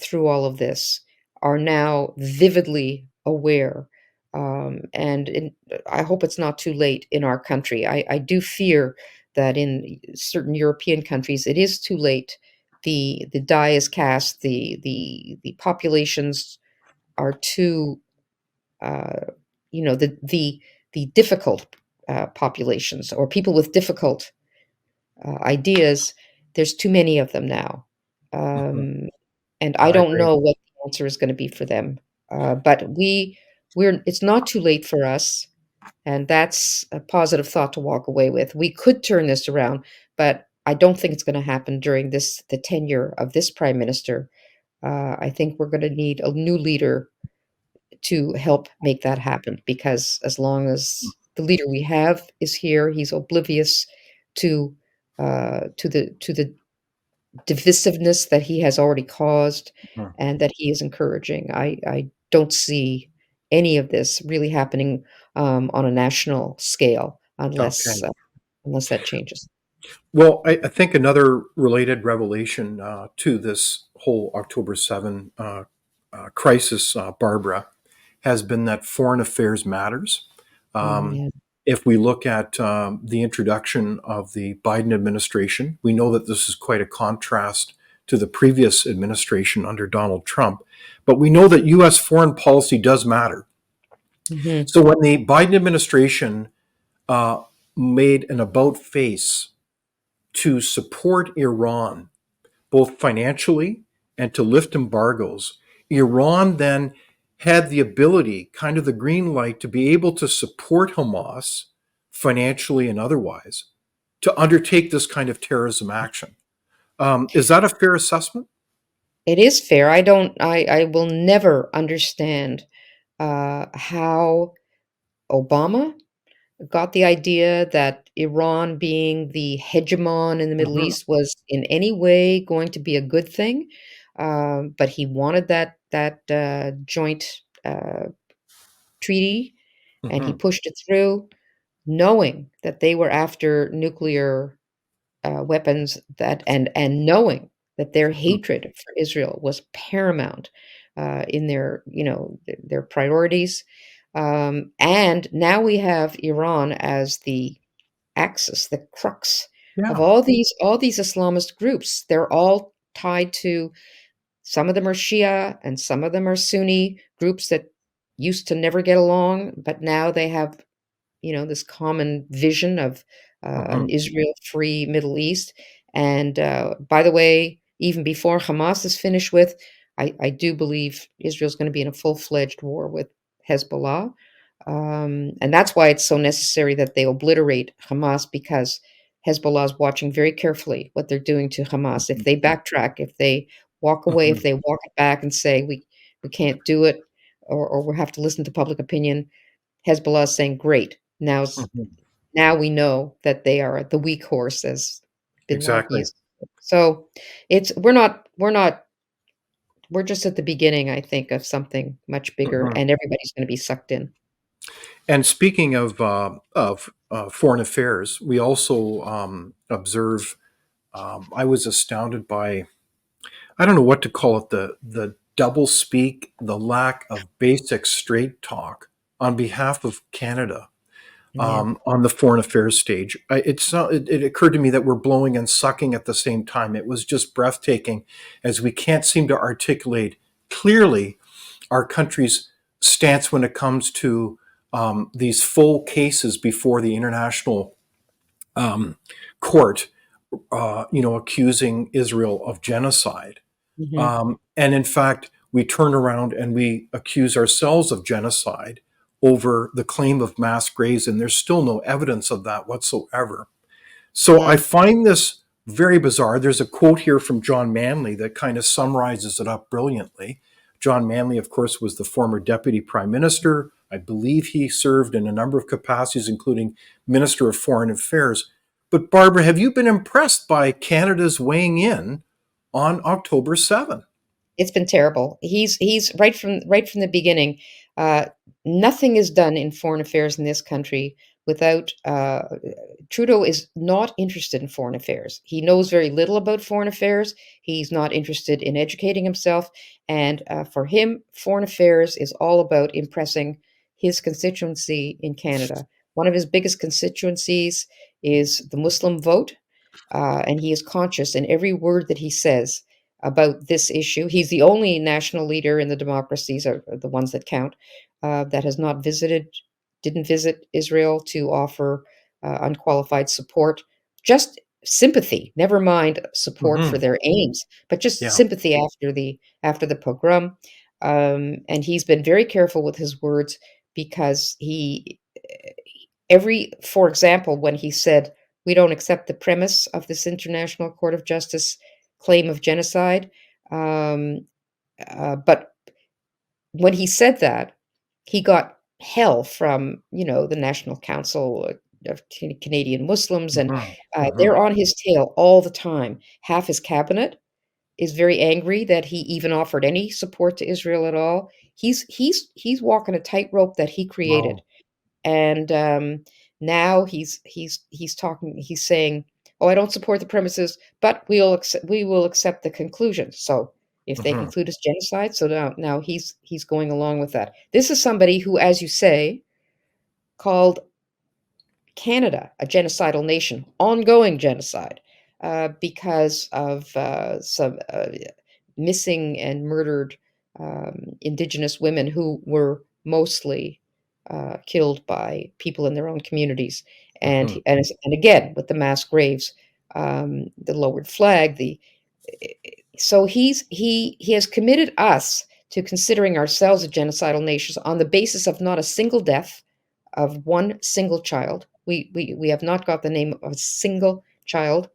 through all of this are now vividly aware. I hope it's not too late in our country. I do fear that in certain European countries it is too late. The die is cast. The populations are too uh, the difficult populations or people with difficult ideas, there's too many of them now. Mhm. Um, and I I don't agree. know what the answer is gonna be for them. But we're it's not too late for us, and that's a positive thought to walk away with. We could turn this around, but I don't think it's gonna happen during the tenure of this prime minister. I think we're gonna need a new leader to help make that happen, because as long as the leader we have is here, he's oblivious to to the divisiveness that he has already caused Mhm. and that he is encouraging. I don't see any of this really happening on a national scale Okay. unless that changes. Well, I think another related revelation to this whole October 7 crisis, Barbara, has been that foreign affairs matters. Oh Um, yeah. if we look at the introduction of the Biden administration, we know that this is quite a contrast to the previous administration under Donald Trump. But we know that U.S. foreign policy does matter. Hmm. So when the Biden administration uh, made an about face to support Iran, both financially and to lift embargoes, Iran then had the ability, kind of the green light, to be able to support Hamas financially and otherwise to undertake this kind of terrorism action. Is that a fair assessment? It is fair. I will never understand how Obama got the idea that Iran being the hegemon in the Middle Hmm. East was in any way going to be a good thing. But he wanted that joint treaty, and he Hmm. pushed it through, knowing that they were after nuclear weapons, that and knowing that their hatred for Israel was paramount in their, their priorities. And now we have Iran as the axis, the crux of Yeah. all these Islamist groups. They're all tied to, some of them are Shia and some of them are Sunni groups that used to never get along, but now they have, this common vision of an Hmm. Israel-free Middle East. And by the way, even before Hamas is finished with, I do believe Israel's going to be in a full-fledged war with Hezbollah. And that's why it's so necessary that they obliterate Hamas, because Hezbollah is watching very carefully what they're doing to Hamas. If they backtrack, if they walk away, Hmm. if they walk it back and say we can't do it, or we have to listen to public opinion, Hezbollah is saying, "Great, Hmm. now we know that they are the weak horse," as bin Laden Exactly. used. So we're just at the beginning, I think, of something much bigger, Hmm. and everybody's going to be sucked in. And speaking of foreign affairs, we also observe. I was astounded by, I don't know what to call it, the double speak, the lack of basic straight talk on behalf of Canada Yeah. on the foreign affairs stage. It occurred to me that we're blowing and sucking at the same time. It was just breathtaking, as we can't seem to articulate clearly our country's stance when it comes to these full cases before the international um, court, accusing Israel of genocide. Mhm. And in fact, we turn around and we accuse ourselves of genocide over the claim of mass graves, and there's still no evidence of that whatsoever. So I Yeah. find this very bizarre. There's a quote here from John Manley that kind of summarizes it up brilliantly. John Manley, of course, was the former deputy prime minister. I believe he served in a number of capacities, including Minister of Foreign Affairs. But Barbara, have you been impressed by Canada's weighing in on October 7? It's been terrible. He's right from the beginning. Uh, Nothing is done in foreign affairs in this country without Trudeau is not interested in foreign affairs. He knows very little about foreign affairs. He's not interested in educating himself, and for him, foreign affairs is all about impressing his constituency in Canada. One of his biggest constituencies is the Muslim vote, and he is conscious in every word that he says about this issue. He's the only national leader in the democracies, or the ones that count, that has not didn't visit Israel to offer unqualified support, just sympathy. Never mind support for Mm-hmm. their aims, but just Yeah. sympathy after the pogrom. And he's been very careful with his words, because for example, when he said, "We don't accept the premise of this International Court of Justice claim of genocide." Um, but when he said that, he got hell from, the National Council of Canadian Muslims, and Mm-hmm. Mm-hmm. they're on his tail all the time. Half his cabinet is very angry that he even offered any support to Israel at all. He's walking a tightrope that he created. Wow. And now he's talking. He's saying, "Oh, I don't support the premises, but we will accept the conclusion." So if they Mm-hmm. conclude as genocide, so now he's going along with that. This is somebody who, as you say, called Canada a genocidal nation, ongoing genocide, because of some missing and murdered Indigenous women who were mostly killed by people in their own communities. And Mm-hmm. he- and, and again with the mass graves, the lowered flag, the so he has committed us to considering ourselves a genocidal nation on the basis of not a single death of one single child. We have not got the name of a single child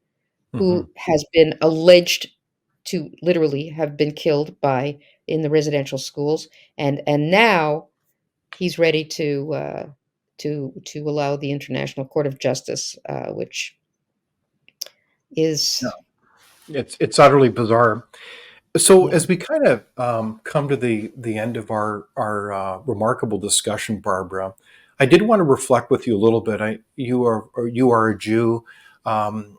Mm-hmm. who has been alleged to literally have been killed by in the residential schools, and now he's ready to allow the International Court of Justice, which Yeah. is It's utterly bizarre. So, yeah. as we kind of come to the end of our remarkable discussion, Barbara, I did want to reflect with you a little bit. You are a Jew. Um,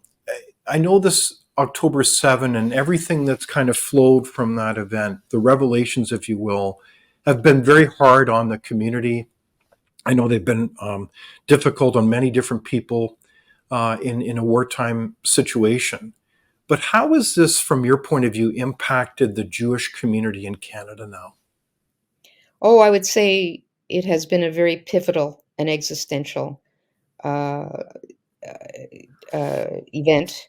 I know this October 7 and everything that's kind of flowed from that event, the revelations, if you will, have been very hard on the community. I know they've been difficult on many different people in a wartime situation. But how has this, from your point of view, impacted the Jewish community in Canada now? Oh, I would say it has been a very pivotal and existential uh, event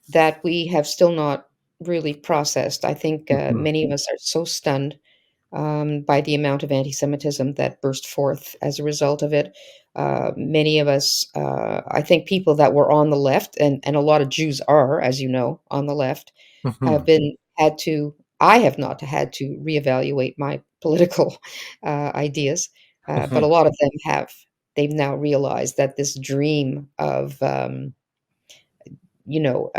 that we have still not really processed. I think Mhm. many of us are so stunned by the amount of anti Semitism that burst forth as a result of it. Many of us, I think people that were on the left, and a lot of Jews are, as you know, on the left, have Mhm. had to, I have not had to reevaluate my political ideas, but a Mhm. lot of them have. They've now realized that this dream of, you know,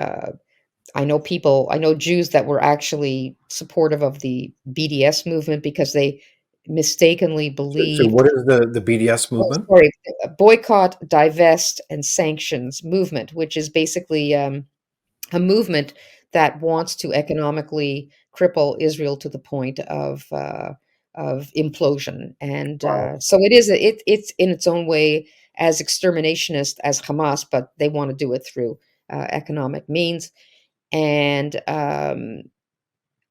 I know Jews that were actually supportive of the BDS movement because they mistakenly So believed, what is the BDS oh, movement? sorry, boycott, divest, and sanctions movement, which is basically a movement that wants to economically cripple Israel to the point of implosion. And Wow. so it is. It's in its own way as exterminationist as Hamas, but they want to do it through economic means. And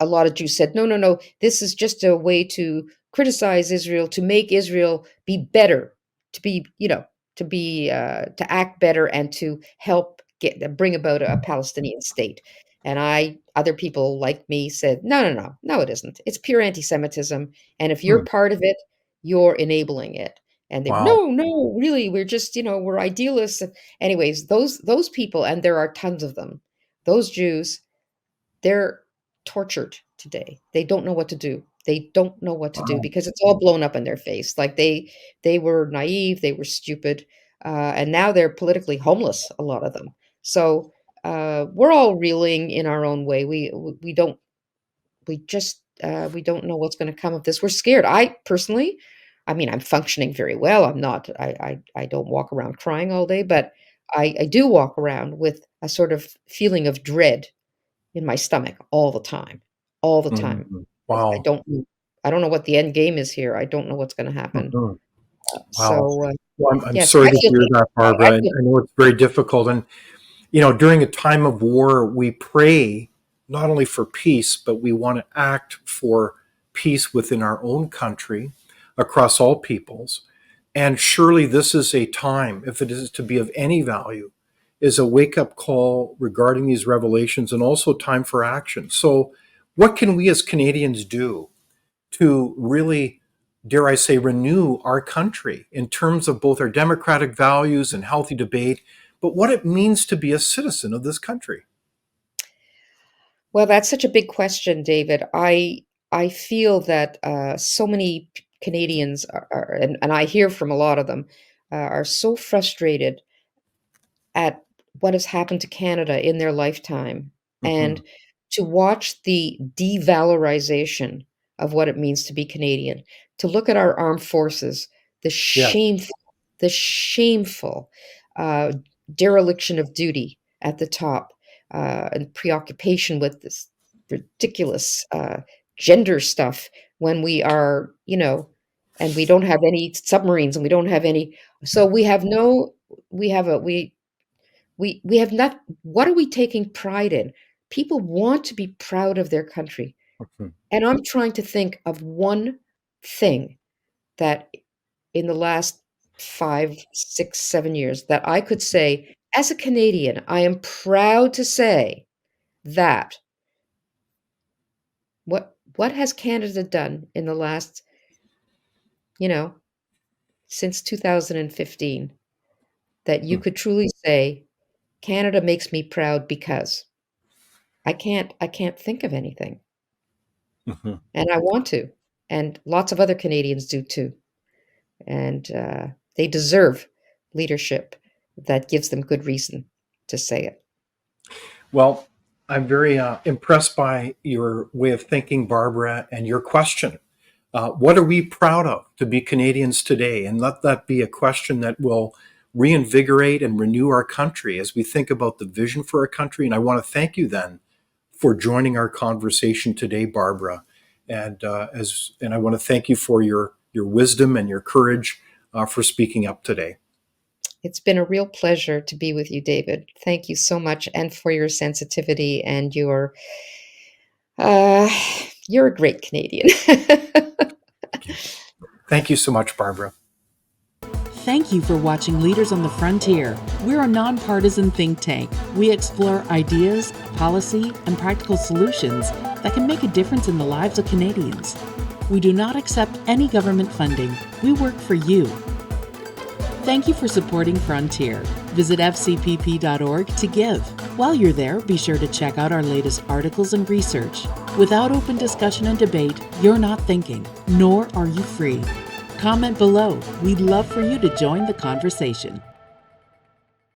a lot of Jews said, no, no, no, this is just a way to criticize Israel, to make Israel be better, to be, to act better and to help bring about a Palestinian state. And other people like me said, no, no, no, no, it isn't. It's pure anti-Semitism. And if you're Hmm. part of it, you're enabling it. And they, Wow. no, no, really, we're just, we're idealists. And anyways, those people, and there are tons of them, those Jews, they're tortured today. They don't know what to do. They don't know what to do Wow. because it's all blown up in their face. Like they were naive, they were stupid, and now they're politically homeless, a lot of them. So we're all reeling in our own way. We don't know what's going to come of this. We're scared. I personally, I mean, I'm functioning very well. I'm not. I don't walk around crying all day, but I do walk around with a sort of feeling of dread in my stomach all the time. Mhm. I Wow. I don't know what the end game is here. I don't know what's gonna happen. Mhm. Wow. So, Well, I'm yes, sorry I to feel hear that, I Barbara. And feel I know it's very difficult. And, during a time of war, we pray not only for peace, but we want to act for peace within our own country, across all peoples. And surely this is a time, if it is to be of any value, is a wake up call regarding these revelations and also time for action. So, what can we as Canadians do to really, dare I say, renew our country in terms of both our democratic values and healthy debate, but what it means to be a citizen of this country? well, that's such a big question, David. I feel that, so many Canadians are and I hear from a lot of them, are so frustrated at what has happened to Canada in their lifetime, Hmm. and to watch the devalorization of what it means to be Canadian, to look at our armed forces, the Yes. shameful, the shameful uh, dereliction of duty at the top, and preoccupation with this ridiculous gender stuff when we are, and we don't have any submarines and we don't have any. So we have no, we have a, we have not, what are we taking pride in? People want to be proud of their country, Mhm. and I'm trying to think of one thing that in the last 5, 6, 7 years that I could say, as a Canadian, I am proud to say that what has Canada done in the last, you know, since 2015 that you could truly say, Canada makes me proud because I can't think of anything. Mhm. And I want to, and lots of other Canadians do too, and, they deserve leadership that gives them good reason to say it. Well, I'm very impressed by your way of thinking, Barbara, and your question. What are we proud of to be Canadians today? And let that be a question that will reinvigorate and renew our country as we think about the vision for our country. And I want to thank you then for joining our conversation today, Barbara. And I want to thank you for your wisdom and your courage for speaking up today. It's been a real pleasure to be with you, David. Thank you so much, and for your sensitivity and you're a great Canadian. Thank you so much, Barbara. Thank you for watching Leaders on the Frontier. We're a nonpartisan think tank. We explore ideas, policy, and practical solutions that can make a difference in the lives of Canadians. We do not accept any government funding. We work for you. Thank you for supporting Frontier. Visit fcpp.org to give. While you're there, be sure to check out our latest articles and research. Without open discussion and debate, you're not thinking, nor are you free. Comment below. We'd love for you to join the conversation.